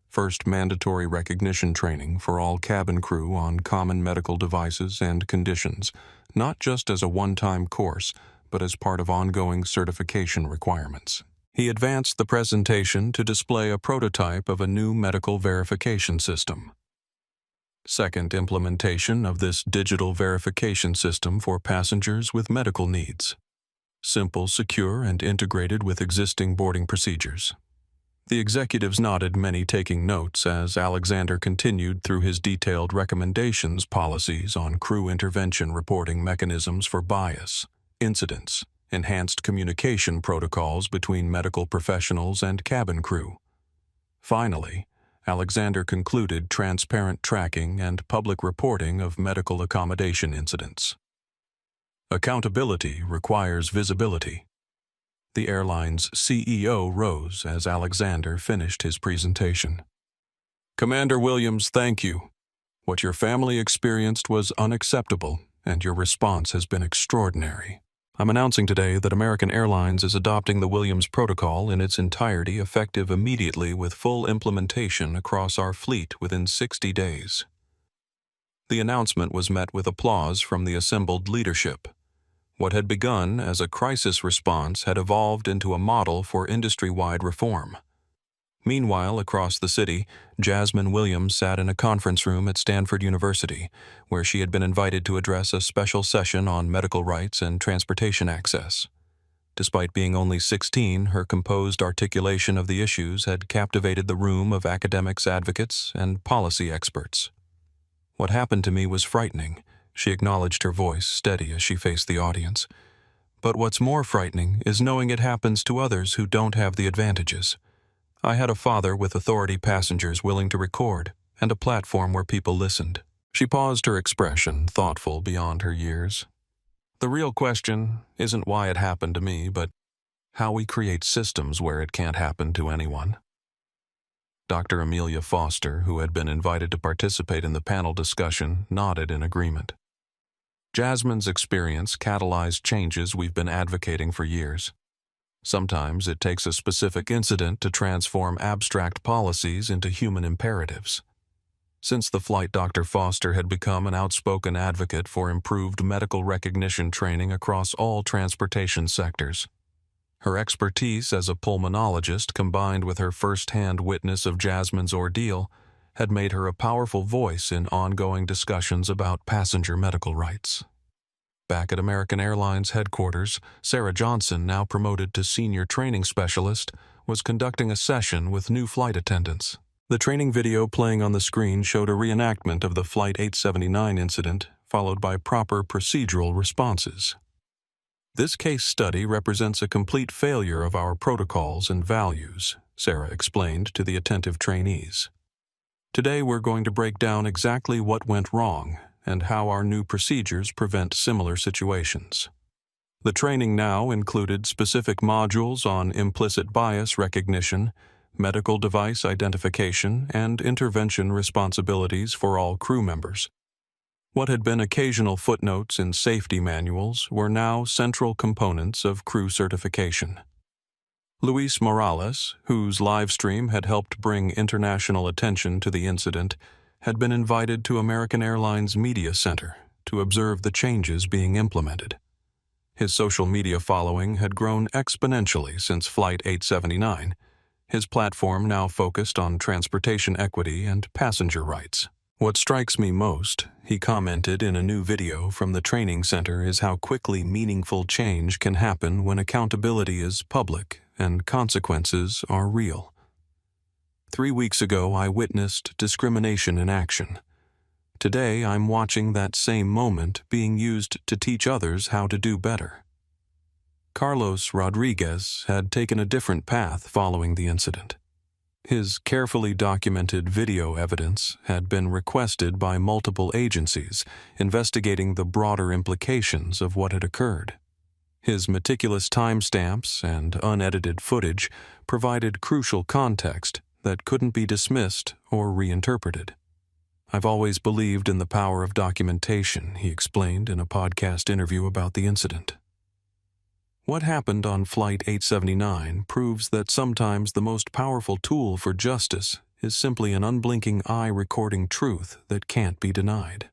first mandatory recognition training for all cabin crew on common medical devices and conditions, not just as a one-time course, but as part of ongoing certification requirements. He advanced the presentation to display a prototype of a new medical verification system. Second, implementation of this digital verification system for passengers with medical needs. Simple, secure, and integrated with existing boarding procedures. The executives nodded, many taking notes as Alexander continued through his detailed recommendations, policies on crew intervention, reporting mechanisms for bias, incidents, enhanced communication protocols between medical professionals and cabin crew. Finally, Alexander concluded transparent tracking and public reporting of medical accommodation incidents. Accountability requires visibility. The airline's CEO rose as Alexander finished his presentation. Commander Williams, thank you. What your family experienced was unacceptable, and your response has been extraordinary. I'm announcing today that American Airlines is adopting the Williams Protocol in its entirety, effective immediately with full implementation across our fleet within 60 days. The announcement was met with applause from the assembled leadership. What had begun as a crisis response had evolved into a model for industry-wide reform. Meanwhile, across the city, Jasmine Williams sat in a conference room at Stanford University, where she had been invited to address a special session on medical rights and transportation access. Despite being only 16, her composed articulation of the issues had captivated the room of academics, advocates, and policy experts. What happened to me was frightening. She acknowledged, her voice steady as she faced the audience. But what's more frightening is knowing it happens to others who don't have the advantages. I had a father with authority passengers willing to record, and a platform where people listened. She paused, her expression thoughtful beyond her years. The real question isn't why it happened to me, but how we create systems where it can't happen to anyone. Dr. Amelia Foster, who had been invited to participate in the panel discussion, nodded in agreement. Jasmine's experience catalyzed changes we've been advocating for years. Sometimes it takes a specific incident to transform abstract policies into human imperatives. Since the flight, Dr. Foster had become an outspoken advocate for improved medical recognition training across all transportation sectors. Her expertise as a pulmonologist, combined with her first-hand witness of Jasmine's ordeal, had made her a powerful voice in ongoing discussions about passenger medical rights. Back at American Airlines headquarters, Sarah Johnson, now promoted to senior training specialist, was conducting a session with new flight attendants. The training video playing on the screen showed a reenactment of the Flight 879 incident, followed by proper procedural responses. This case study represents a complete failure of our protocols and values, Sarah explained to the attentive trainees. Today we're going to break down exactly what went wrong and how our new procedures prevent similar situations. The training now included specific modules on implicit bias recognition, medical device identification, and intervention responsibilities for all crew members. What had been occasional footnotes in safety manuals were now central components of crew certification. Luis Morales, whose live stream had helped bring international attention to the incident, had been invited to American Airlines Media Center to observe the changes being implemented. His social media following had grown exponentially since Flight 879, his platform now focused on transportation equity and passenger rights. What strikes me most, he commented in a new video from the training center, is how quickly meaningful change can happen when accountability is public and consequences are real. 3 weeks ago, I witnessed discrimination in action. Today, I'm watching that same moment being used to teach others how to do better. Carlos Rodriguez had taken a different path following the incident. His carefully documented video evidence had been requested by multiple agencies investigating the broader implications of what had occurred. His meticulous timestamps and unedited footage provided crucial context that couldn't be dismissed or reinterpreted. "I've always believed in the power of documentation," he explained in a podcast interview about the incident. What happened on Flight 879 proves that sometimes the most powerful tool for justice is simply an unblinking eye recording truth that can't be denied.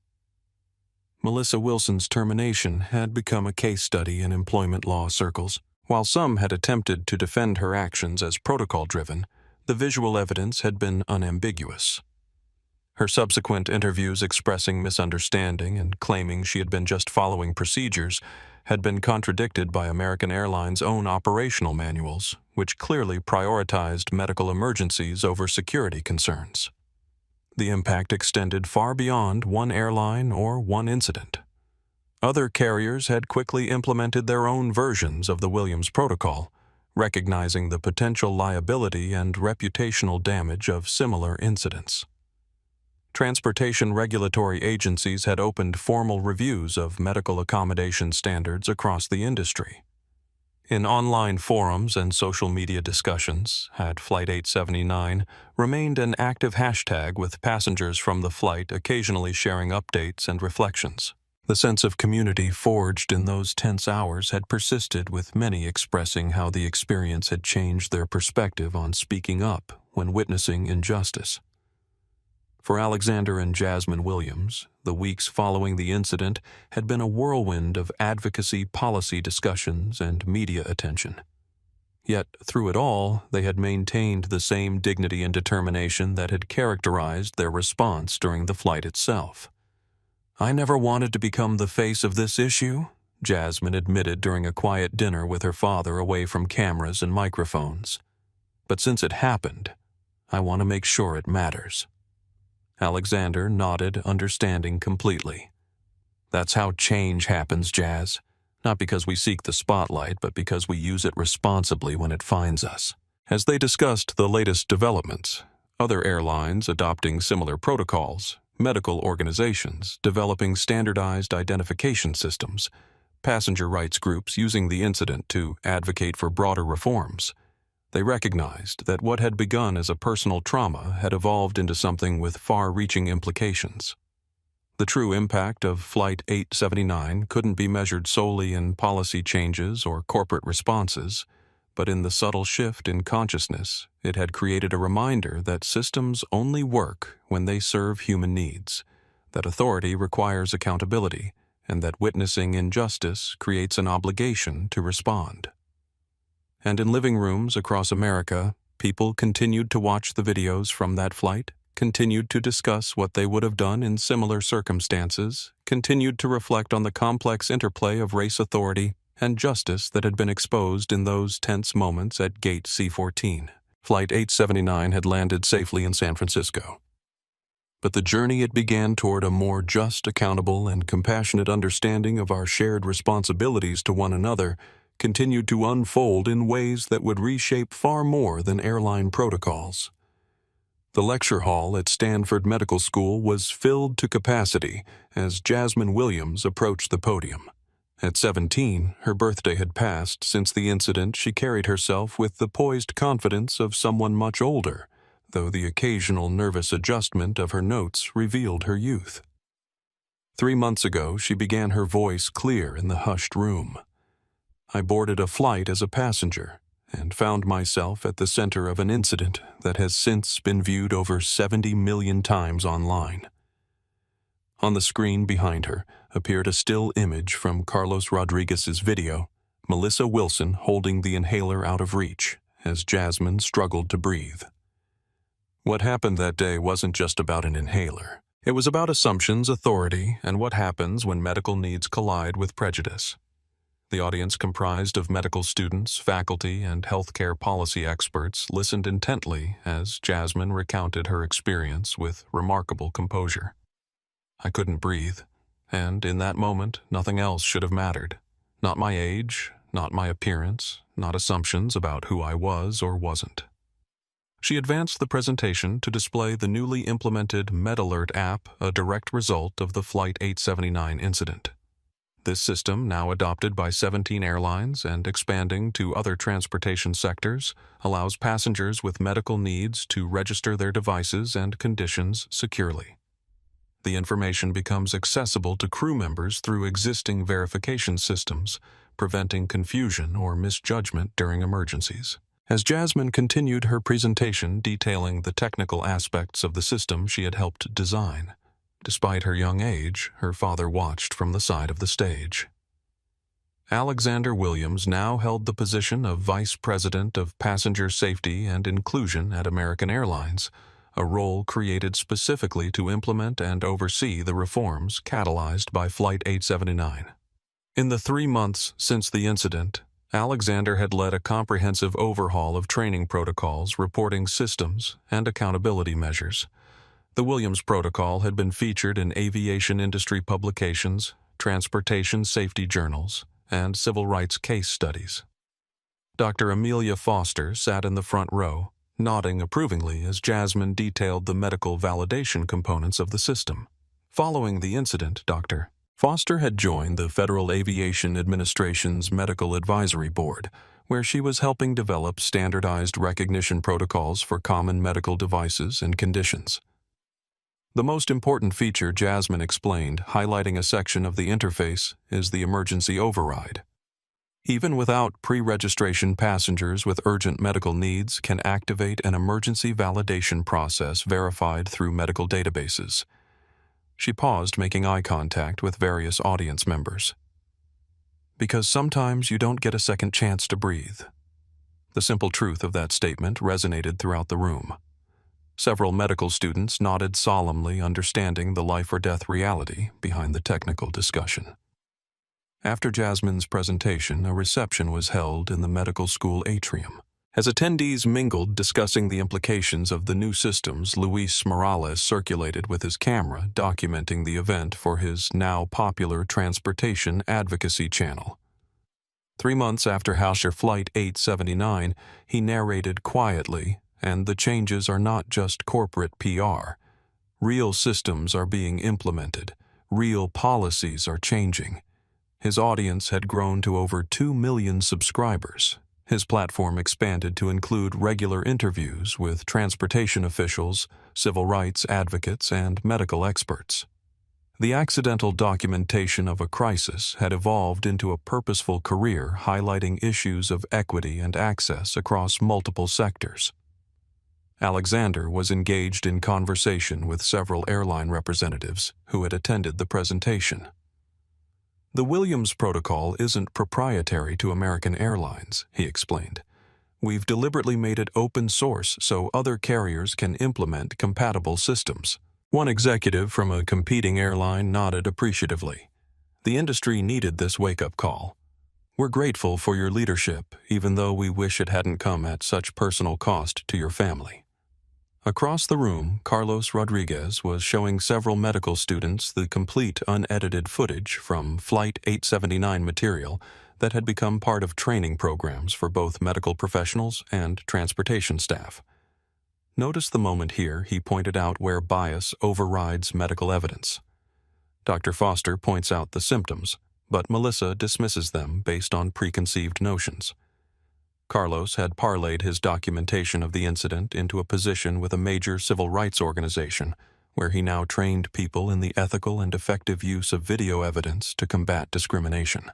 Melissa Wilson's termination had become a case study in employment law circles. While some had attempted to defend her actions as protocol-driven, the visual evidence had been unambiguous. Her subsequent interviews expressing misunderstanding and claiming she had been just following procedures had been contradicted by American Airlines' own operational manuals, which clearly prioritized medical emergencies over security concerns. The impact extended far beyond one airline or one incident. Other carriers had quickly implemented their own versions of the Williams Protocol, recognizing the potential liability and reputational damage of similar incidents. Transportation regulatory agencies had opened formal reviews of medical accommodation standards across the industry. In online forums and social media discussions, had Flight 879 remained an active hashtag with passengers from the flight occasionally sharing updates and reflections. The sense of community forged in those tense hours had persisted, with many expressing how the experience had changed their perspective on speaking up when witnessing injustice. For Alexander and Jasmine Williams, the weeks following the incident had been a whirlwind of advocacy, policy discussions, and media attention. Yet, through it all, they had maintained the same dignity and determination that had characterized their response during the flight itself. "I never wanted to become the face of this issue," Jasmine admitted during a quiet dinner with her father away from cameras and microphones. "But since it happened, I want to make sure it matters." Alexander nodded, understanding completely. "That's how change happens, Jazz. Not because we seek the spotlight, but because we use it responsibly when it finds us." As they discussed the latest developments, other airlines adopting similar protocols, medical organizations developing standardized identification systems, passenger rights groups using the incident to advocate for broader reforms, they recognized that what had begun as a personal trauma had evolved into something with far-reaching implications. The true impact of Flight 879 couldn't be measured solely in policy changes or corporate responses, but in the subtle shift in consciousness it had created a reminder that systems only work when they serve human needs, that authority requires accountability, and that witnessing injustice creates an obligation to respond. And in living rooms across America, people continued to watch the videos from that flight, continued to discuss what they would have done in similar circumstances, continued to reflect on the complex interplay of race authority and justice that had been exposed in those tense moments at Gate C-14. Flight 879 had landed safely in San Francisco. But the journey it began toward a more just, accountable, and compassionate understanding of our shared responsibilities to one another continued to unfold in ways that would reshape far more than airline protocols. The lecture hall at Stanford Medical School was filled to capacity as Jasmine Williams approached the podium. At 17, her birthday had passed since the incident. She carried herself with the poised confidence of someone much older, though the occasional nervous adjustment of her notes revealed her youth. 3 months ago, she began her voice clear in the hushed room. "I boarded a flight as a passenger and found myself at the center of an incident that has since been viewed over 70 million times online." On the screen behind her appeared a still image from Carlos Rodriguez's video, Melissa Wilson holding the inhaler out of reach as Jasmine struggled to breathe. What happened that day wasn't just about an inhaler. It was about assumptions, authority, and what happens when medical needs collide with prejudice. The audience, comprised of medical students, faculty, and healthcare policy experts, listened intently as Jasmine recounted her experience with remarkable composure. "I couldn't breathe, and in that moment, nothing else should have mattered. Not my age, not my appearance, not assumptions about who I was or wasn't." She advanced the presentation to display the newly implemented MedAlert app, a direct result of the Flight 879 incident. This system, now adopted by 17 airlines and expanding to other transportation sectors, allows passengers with medical needs to register their devices and conditions securely. The information becomes accessible to crew members through existing verification systems, preventing confusion or misjudgment during emergencies. As Jasmine continued her presentation detailing the technical aspects of the system she had helped design, despite her young age, her father watched from the side of the stage. Alexander Williams now held the position of Vice President of Passenger Safety and Inclusion at American Airlines, a role created specifically to implement and oversee the reforms catalyzed by Flight 879. In the 3 months since the incident, Alexander had led a comprehensive overhaul of training protocols, reporting systems, and accountability measures. The Williams Protocol had been featured in aviation industry publications, transportation safety journals, and civil rights case studies. Dr. Amelia Foster sat in the front row, nodding approvingly as Jasmine detailed the medical validation components of the system. Following the incident, Dr. Foster had joined the Federal Aviation Administration's Medical Advisory Board, where she was helping develop standardized recognition protocols for common medical devices and conditions. The most important feature, Jasmine explained, highlighting a section of the interface, is the emergency override. Even without pre-registration, passengers with urgent medical needs can activate an emergency validation process verified through medical databases. She paused, making eye contact with various audience members. Because sometimes you don't get a second chance to breathe. The simple truth of that statement resonated throughout the room. Several medical students nodded solemnly, understanding the life-or-death reality behind the technical discussion. After Jasmine's presentation, a reception was held in the medical school atrium. As attendees mingled discussing the implications of the new systems, Luis Morales circulated with his camera, documenting the event for his now popular transportation advocacy channel. 3 months after Hausher Flight 879, he narrated quietly, and the changes are not just corporate PR. Real systems are being implemented. Real policies are changing. His audience had grown to over 2 million subscribers. His platform expanded to include regular interviews with transportation officials, civil rights advocates, and medical experts. The accidental documentation of a crisis had evolved into a purposeful career highlighting issues of equity and access across multiple sectors. Alexander was engaged in conversation with several airline representatives who had attended the presentation. The Williams Protocol isn't proprietary to American Airlines, he explained. We've deliberately made it open source so other carriers can implement compatible systems. One executive from a competing airline nodded appreciatively. The industry needed this wake-up call. We're grateful for your leadership, even though we wish it hadn't come at such personal cost to your family. Across the room, Carlos Rodriguez was showing several medical students the complete unedited footage from Flight 879 material that had become part of training programs for both medical professionals and transportation staff. Notice the moment here he pointed out where bias overrides medical evidence. Dr. Foster points out the symptoms, but Melissa dismisses them based on preconceived notions. Carlos had parlayed his documentation of the incident into a position with a major civil rights organization, where he now trained people in the ethical and effective use of video evidence to combat discrimination.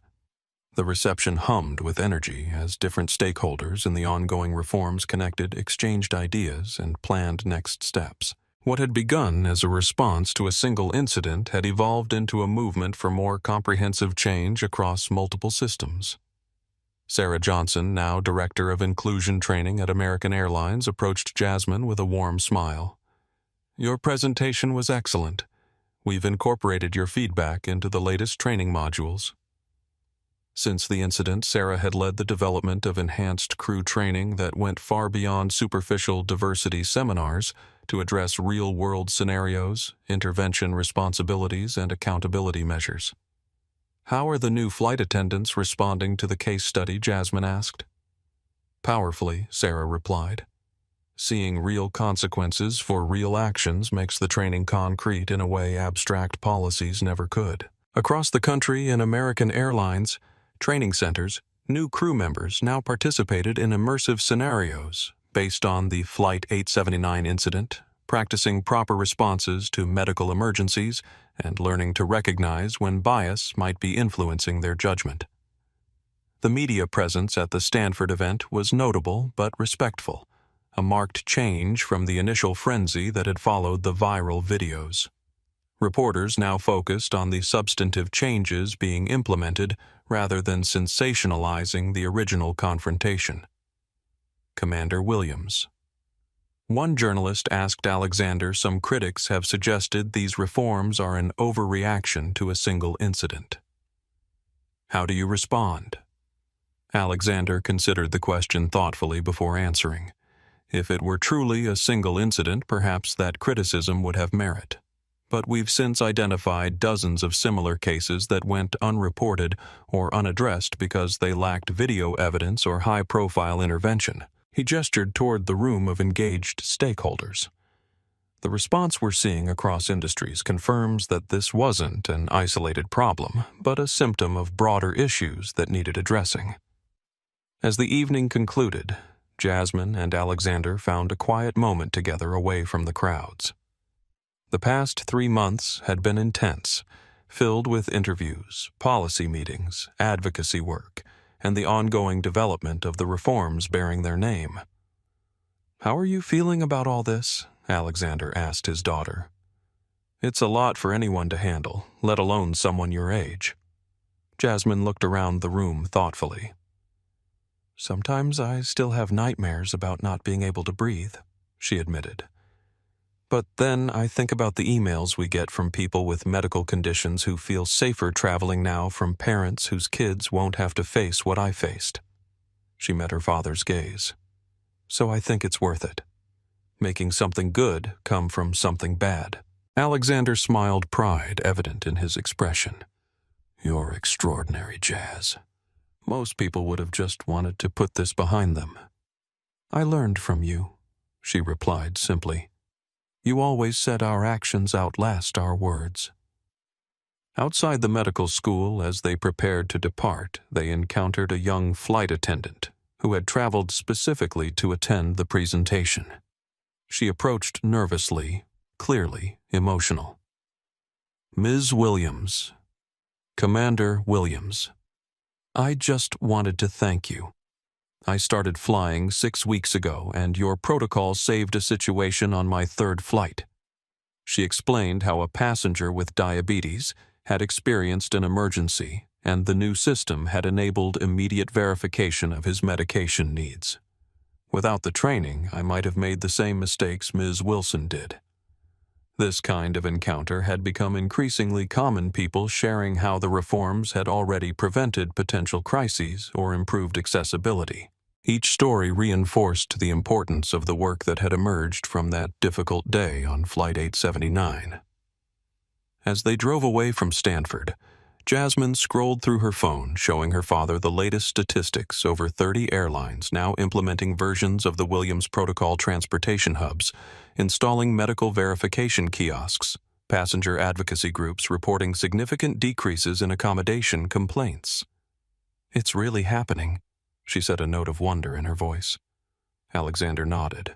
The reception hummed with energy as different stakeholders in the ongoing reforms connected, exchanged ideas, and planned next steps. What had begun as a response to a single incident had evolved into a movement for more comprehensive change across multiple systems. Sarah Johnson, now Director of Inclusion Training at American Airlines, approached Jasmine with a warm smile. Your presentation was excellent. We've incorporated your feedback into the latest training modules. Since the incident, Sarah had led the development of enhanced crew training that went far beyond superficial diversity seminars to address real-world scenarios, intervention responsibilities, and accountability measures. How are the new flight attendants responding to the case study? Jasmine asked. Powerfully, Sarah replied. Seeing real consequences for real actions makes the training concrete in a way abstract policies never could. Across the country in American Airlines training centers, new crew members now participated in immersive scenarios based on the Flight 879 incident, practicing proper responses to medical emergencies and learning to recognize when bias might be influencing their judgment. The media presence at the Stanford event was notable but respectful, a marked change from the initial frenzy that had followed the viral videos. Reporters now focused on the substantive changes being implemented rather than sensationalizing the original confrontation. Commander Williams. One journalist asked Alexander some critics have suggested these reforms are an overreaction to a single incident. How do you respond? Alexander considered the question thoughtfully before answering. If it were truly a single incident, perhaps that criticism would have merit. But we've since identified dozens of similar cases that went unreported or unaddressed because they lacked video evidence or high-profile intervention. He gestured toward the room of engaged stakeholders. The response we're seeing across industries confirms that this wasn't an isolated problem, but a symptom of broader issues that needed addressing. As the evening concluded, Jasmine and Alexander found a quiet moment together away from the crowds. The past 3 months had been intense, filled with interviews, policy meetings, advocacy work, and the ongoing development of the reforms bearing their name. "How are you feeling about all this?" Alexander asked his daughter. "It's a lot for anyone to handle, let alone someone your age." Jasmine looked around the room thoughtfully. "Sometimes I still have nightmares about not being able to breathe," she admitted. "But then I think about the emails we get from people with medical conditions who feel safer traveling now from parents whose kids won't have to face what I faced." She met her father's gaze. "So I think it's worth it. Making something good come from something bad." Alexander smiled, pride evident in his expression. "You're extraordinary, Jazz. Most people would have just wanted to put this behind them." "I learned from you," she replied simply. "You always said our actions outlast our words." Outside the medical school, as they prepared to depart, they encountered a young flight attendant who had traveled specifically to attend the presentation. She approached nervously, clearly emotional. "Ms. Williams, Commander Williams, I just wanted to thank you. I started flying 6 weeks ago, and your protocol saved a situation on my 3rd flight." She explained how a passenger with diabetes had experienced an emergency, and the new system had enabled immediate verification of his medication needs. "Without the training, I might have made the same mistakes Ms. Wilson did." This kind of encounter had become increasingly common, people sharing how the reforms had already prevented potential crises or improved accessibility. Each story reinforced the importance of the work that had emerged from that difficult day on Flight 879. As they drove away from Stanford, Jasmine scrolled through her phone, showing her father the latest statistics over 30 airlines now implementing versions of the Williams Protocol transportation hubs, installing medical verification kiosks, passenger advocacy groups reporting significant decreases in accommodation complaints. "It's really happening," she said, a note of wonder in her voice. Alexander nodded,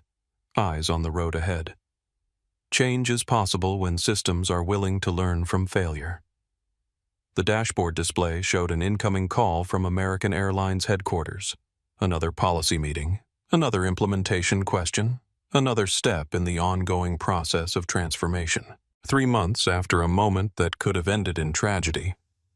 eyes on the road ahead. Change is possible when systems are willing to learn from failure. The dashboard display showed an incoming call from American Airlines headquarters. Another policy meeting, another implementation question, another step in the ongoing process of transformation. 3 months after a moment that could have ended in tragedy,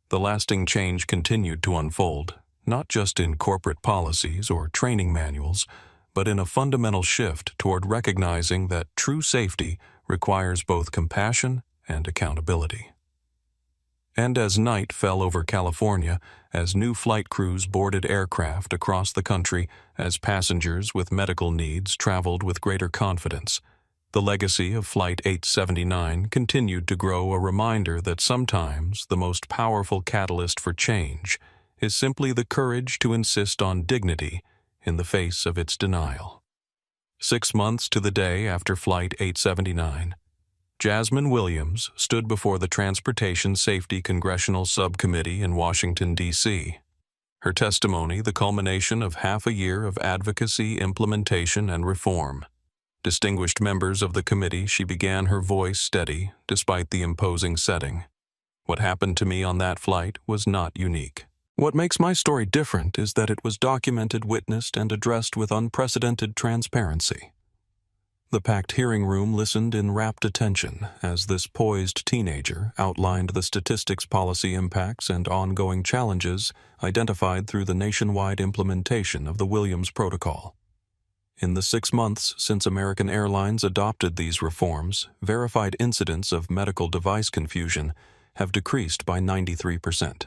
the lasting change continued to unfold, not just in corporate policies or training manuals, but in a fundamental shift toward recognizing that true safety requires both compassion and accountability. And as night fell over California, as new flight crews boarded aircraft across the country, as passengers with medical needs traveled with greater confidence, the legacy of Flight 879 continued to grow, a reminder that sometimes the most powerful catalyst for change is simply the courage to insist on dignity in the face of its denial. 6 months to the day after Flight 879, Jasmine Williams stood before the Transportation Safety Congressional Subcommittee in Washington, D.C. Her testimony the culmination of half a year of advocacy, implementation, and reform. Distinguished members of the committee, she began her voice steady despite the imposing setting. What happened to me on that flight was not unique. What makes my story different is that it was documented, witnessed, and addressed with unprecedented transparency. The packed hearing room listened in rapt attention as this poised teenager outlined the statistics, policy impacts, and ongoing challenges identified through the nationwide implementation of the Williams Protocol. In the 6 months since American Airlines adopted these reforms, verified incidents of medical device confusion have decreased by 93%.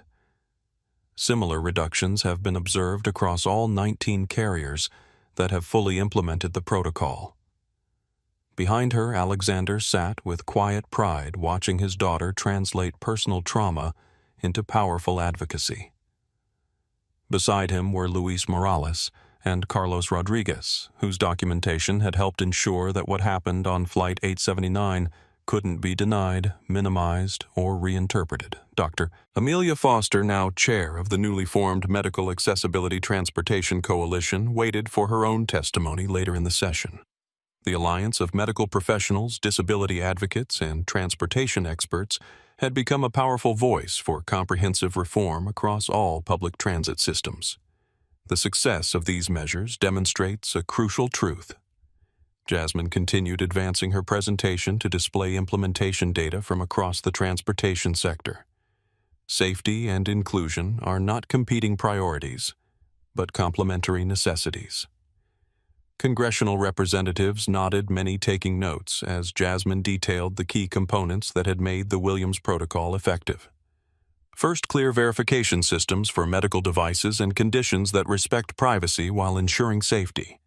Similar reductions have been observed across all 19 carriers that have fully implemented the protocol. Behind her, Alexander sat with quiet pride watching his daughter translate personal trauma into powerful advocacy. Beside him were Luis Morales and Carlos Rodriguez, whose documentation had helped ensure that what happened on Flight 879 couldn't be denied, minimized, or reinterpreted. Dr. Amelia Foster, now chair of the newly formed Medical Accessibility Transportation Coalition, waited for her own testimony later in the session. The alliance of medical professionals, disability advocates, and transportation experts had become a powerful voice for comprehensive reform across all public transit systems. The success of these measures demonstrates a crucial truth. Jasmine continued advancing her presentation to display implementation data from across the transportation sector. Safety and inclusion are not competing priorities, but complementary necessities. Congressional representatives nodded, many taking notes, as Jasmine detailed the key components that had made the Williams Protocol effective. First, clear verification systems for medical devices and conditions that respect privacy while ensuring safety.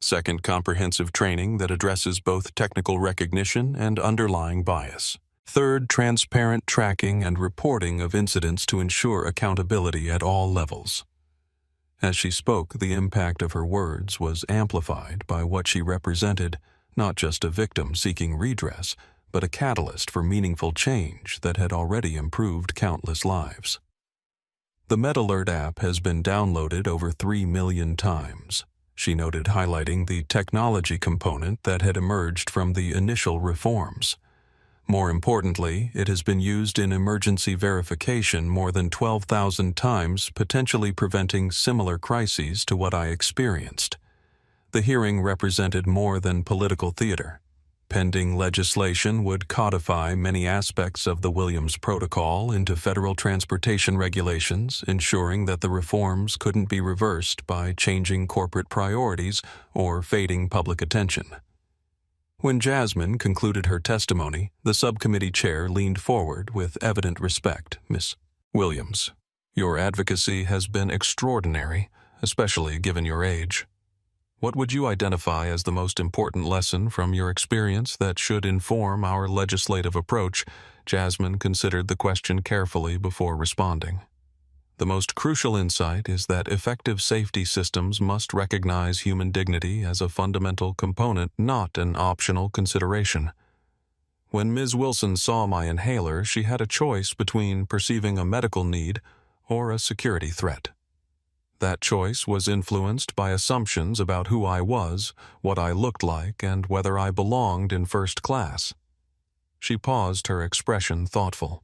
Second, comprehensive training that addresses both technical recognition and underlying bias. Third, transparent tracking and reporting of incidents to ensure accountability at all levels. As she spoke, the impact of her words was amplified by what she represented, not just a victim seeking redress, but a catalyst for meaningful change that had already improved countless lives. The MedAlert app has been downloaded over 3 million times, she noted, highlighting the technology component that had emerged from the initial reforms. More importantly, it has been used in emergency verification more than 12,000 times, potentially preventing similar crises to what I experienced. The hearing represented more than political theater. Pending legislation would codify many aspects of the Williams Protocol into federal transportation regulations, ensuring that the reforms couldn't be reversed by changing corporate priorities or fading public attention. When Jasmine concluded her testimony, the subcommittee chair leaned forward with evident respect. "Miss Williams, your advocacy has been extraordinary, especially given your age. What would you identify as the most important lesson from your experience that should inform our legislative approach?" Jasmine considered the question carefully before responding. "The most crucial insight is that effective safety systems must recognize human dignity as a fundamental component, not an optional consideration. When Ms. Wilson saw my inhaler, she had a choice between perceiving a medical need or a security threat. That choice was influenced by assumptions about who I was, what I looked like, and whether I belonged in first class." She paused, her expression thoughtful.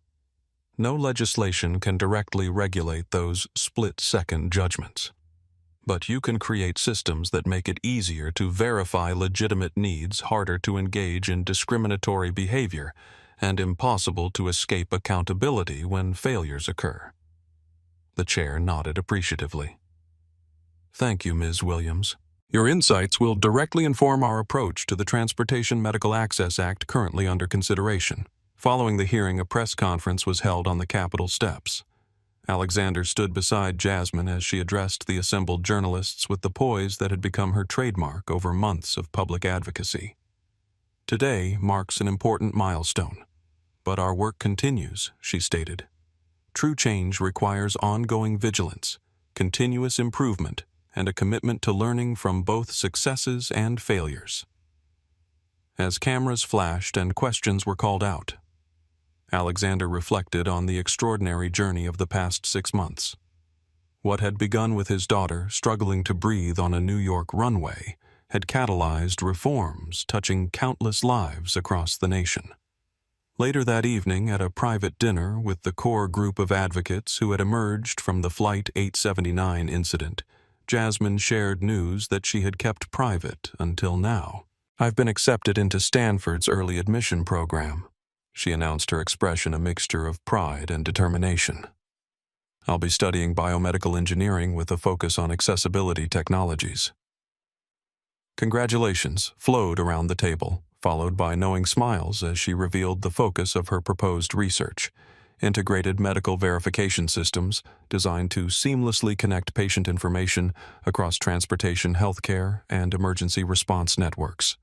No legislation can directly regulate those split-second judgments. But you can create systems that make it easier to verify legitimate needs, harder to engage in discriminatory behavior, and impossible to escape accountability when failures occur. The chair nodded appreciatively. "Thank you, Ms. Williams. Your insights will directly inform our approach to the Transportation Medical Access Act currently under consideration." Following the hearing, a press conference was held on the Capitol steps. Alexander stood beside Jasmine as she addressed the assembled journalists with the poise that had become her trademark over months of public advocacy. "Today marks an important milestone, but our work continues," she stated. "True change requires ongoing vigilance, continuous improvement, and a commitment to learning from both successes and failures." as cameras flashed and questions were called out. Alexander reflected on the extraordinary journey of the past 6 months. What had begun with his daughter struggling to breathe on a New York runway had catalyzed reforms touching countless lives across the nation. Later that evening, at a private dinner with the core group of advocates who had emerged from the Flight 879 incident, Jasmine shared news that she had kept private until now. "I've been accepted into Stanford's early admission program," she announced, her expression a mixture of pride and determination. "I'll be studying biomedical engineering with a focus on accessibility technologies." Congratulations flowed around the table, followed by knowing smiles as she revealed the focus of her proposed research: integrated medical verification systems designed to seamlessly connect patient information across transportation, healthcare, and emergency response networks.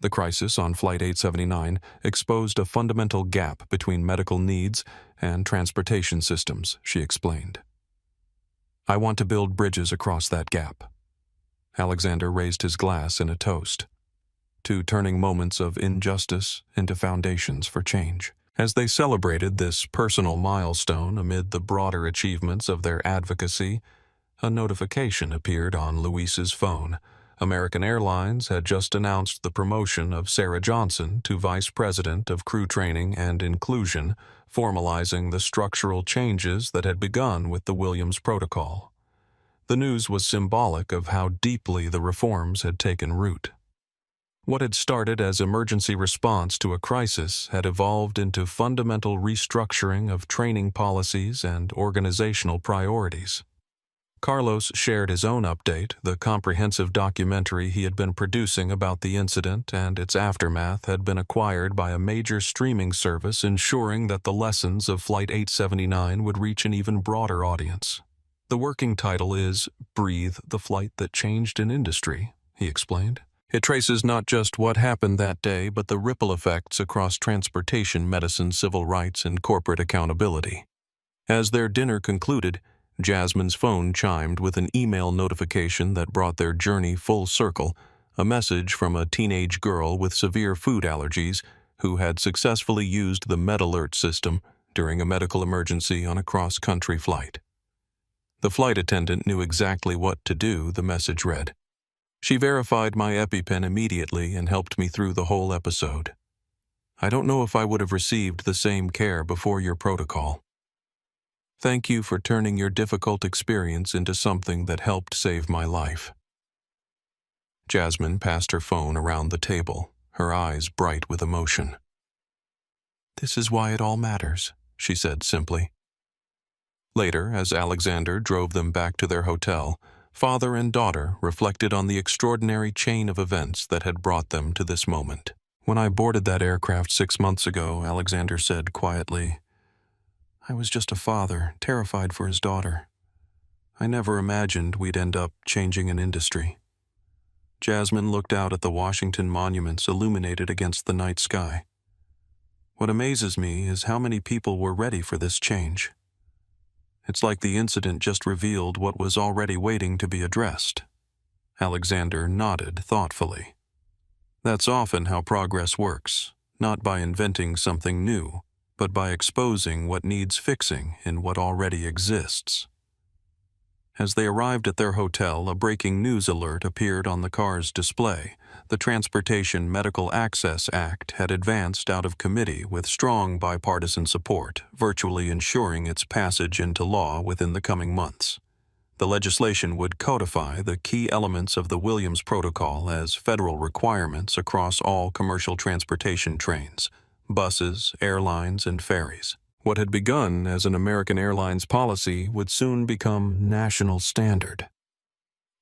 The crisis on Flight 879 exposed a fundamental gap between medical needs and transportation systems, she explained. "I want to build bridges across that gap." Alexander raised his glass in a toast, to turning moments of injustice into foundations for change. As they celebrated this personal milestone amid the broader achievements of their advocacy, a notification appeared on Luis's phone. American Airlines had just announced the promotion of Sarah Johnson to Vice President of Crew Training and Inclusion, formalizing the structural changes that had begun with the Williams Protocol. The news was symbolic of how deeply the reforms had taken root. What had started as emergency response to a crisis had evolved into fundamental restructuring of training policies and organizational priorities. Carlos shared his own update. The comprehensive documentary he had been producing about the incident and its aftermath had been acquired by a major streaming service, ensuring that the lessons of Flight 879 would reach an even broader audience. "The working title is Breathe, the Flight That Changed an Industry," he explained. "It traces not just what happened that day, but the ripple effects across transportation, medicine, civil rights, and corporate accountability." As their dinner concluded, Jasmine's phone chimed with an email notification that brought their journey full circle, a message from a teenage girl with severe food allergies who had successfully used the MedAlert system during a medical emergency on a cross-country flight. The flight attendant knew exactly what to do, the message read. "She verified my EpiPen immediately and helped me through the whole episode. I don't know if I would have received the same care before your protocol. Thank you for turning your difficult experience into something that helped save my life." Jasmine passed her phone around the table, her eyes bright with emotion. "This is why it all matters," she said simply. Later, as Alexander drove them back to their hotel, father and daughter reflected on the extraordinary chain of events that had brought them to this moment. "When I boarded that aircraft 6 months ago," Alexander said quietly, "I was just a father, terrified for his daughter. I never imagined we'd end up changing an industry." Jasmine looked out at the Washington monuments illuminated against the night sky. "What amazes me is how many people were ready for this change. It's like the incident just revealed what was already waiting to be addressed." Alexander nodded thoughtfully. "That's often how progress works, not by inventing something new, but by exposing what needs fixing in what already exists." As they arrived at their hotel, a breaking news alert appeared on the car's display. The Transportation Medical Access Act had advanced out of committee with strong bipartisan support, virtually ensuring its passage into law within the coming months. The legislation would codify the key elements of the Williams Protocol as federal requirements across all commercial transportation trains, buses, airlines, and ferries. What had begun as an American Airlines policy would soon become national standard.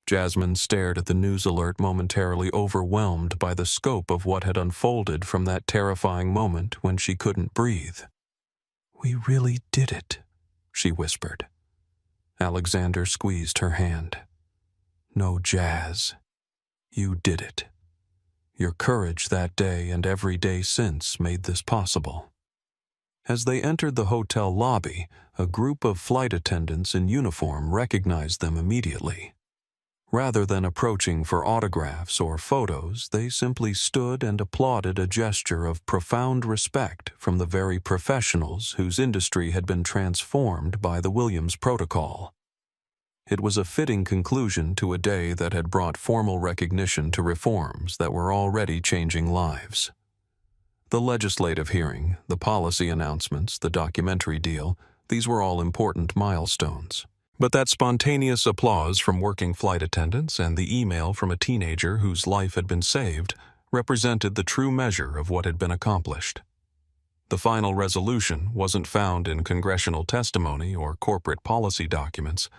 Jasmine stared at the news alert, momentarily overwhelmed by the scope of what had unfolded from that terrifying moment when she couldn't breathe. "We really did it," she whispered. Alexander squeezed her hand. "No, Jazz. You did it. Your courage that day and every day since made this possible." As they entered the hotel lobby, a group of flight attendants in uniform recognized them immediately. Rather than approaching for autographs or photos, they simply stood and applauded a gesture of profound respect from the very professionals whose industry had been transformed by the Williams Protocol. It was a fitting conclusion to a day that had brought formal recognition to reforms that were already changing lives. The legislative hearing, the policy announcements, the documentary deal, these were all important milestones. But that spontaneous applause from working flight attendants and the email from a teenager whose life had been saved represented the true measure of what had been accomplished. The final resolution wasn't found in congressional testimony or corporate policy documents,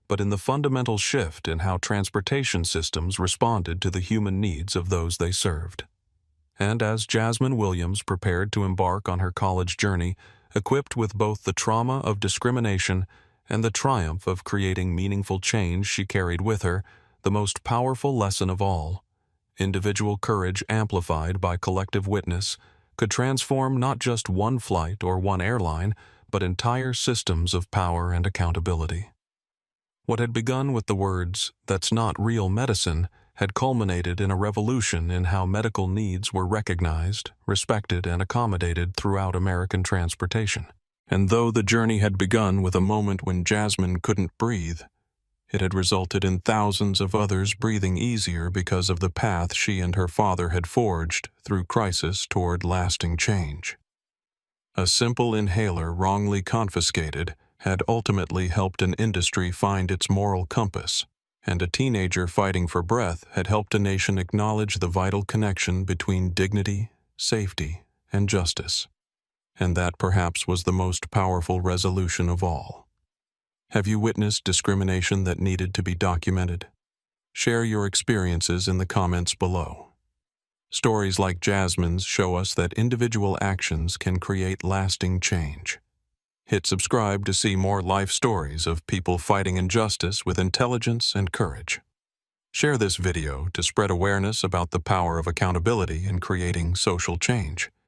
but in the fundamental shift in how transportation systems responded to the human needs of those they served. And as Jasmine Williams prepared to embark on her college journey, equipped with both the trauma of discrimination and the triumph of creating meaningful change she carried with her, the most powerful lesson of all, individual courage amplified by collective witness, could transform not just one flight or one airline, but entire systems of power and accountability. What had begun with the words, "That's not real medicine," had culminated in a revolution in how medical needs were recognized, respected, and accommodated throughout American transportation. And though the journey had begun with a moment when Jasmine couldn't breathe, it had resulted in thousands of others breathing easier because of the path she and her father had forged through crisis toward lasting change. A simple inhaler wrongly confiscated had ultimately helped an industry find its moral compass, and a teenager fighting for breath had helped a nation acknowledge the vital connection between dignity, safety, and justice. And that perhaps was the most powerful resolution of all. Have you witnessed discrimination that needed to be documented? Share your experiences in the comments below. Stories like Jasmine's show us that individual actions can create lasting change. Hit subscribe to see more life stories of people fighting injustice with intelligence and courage. Share this video to spread awareness about the power of accountability in creating social change.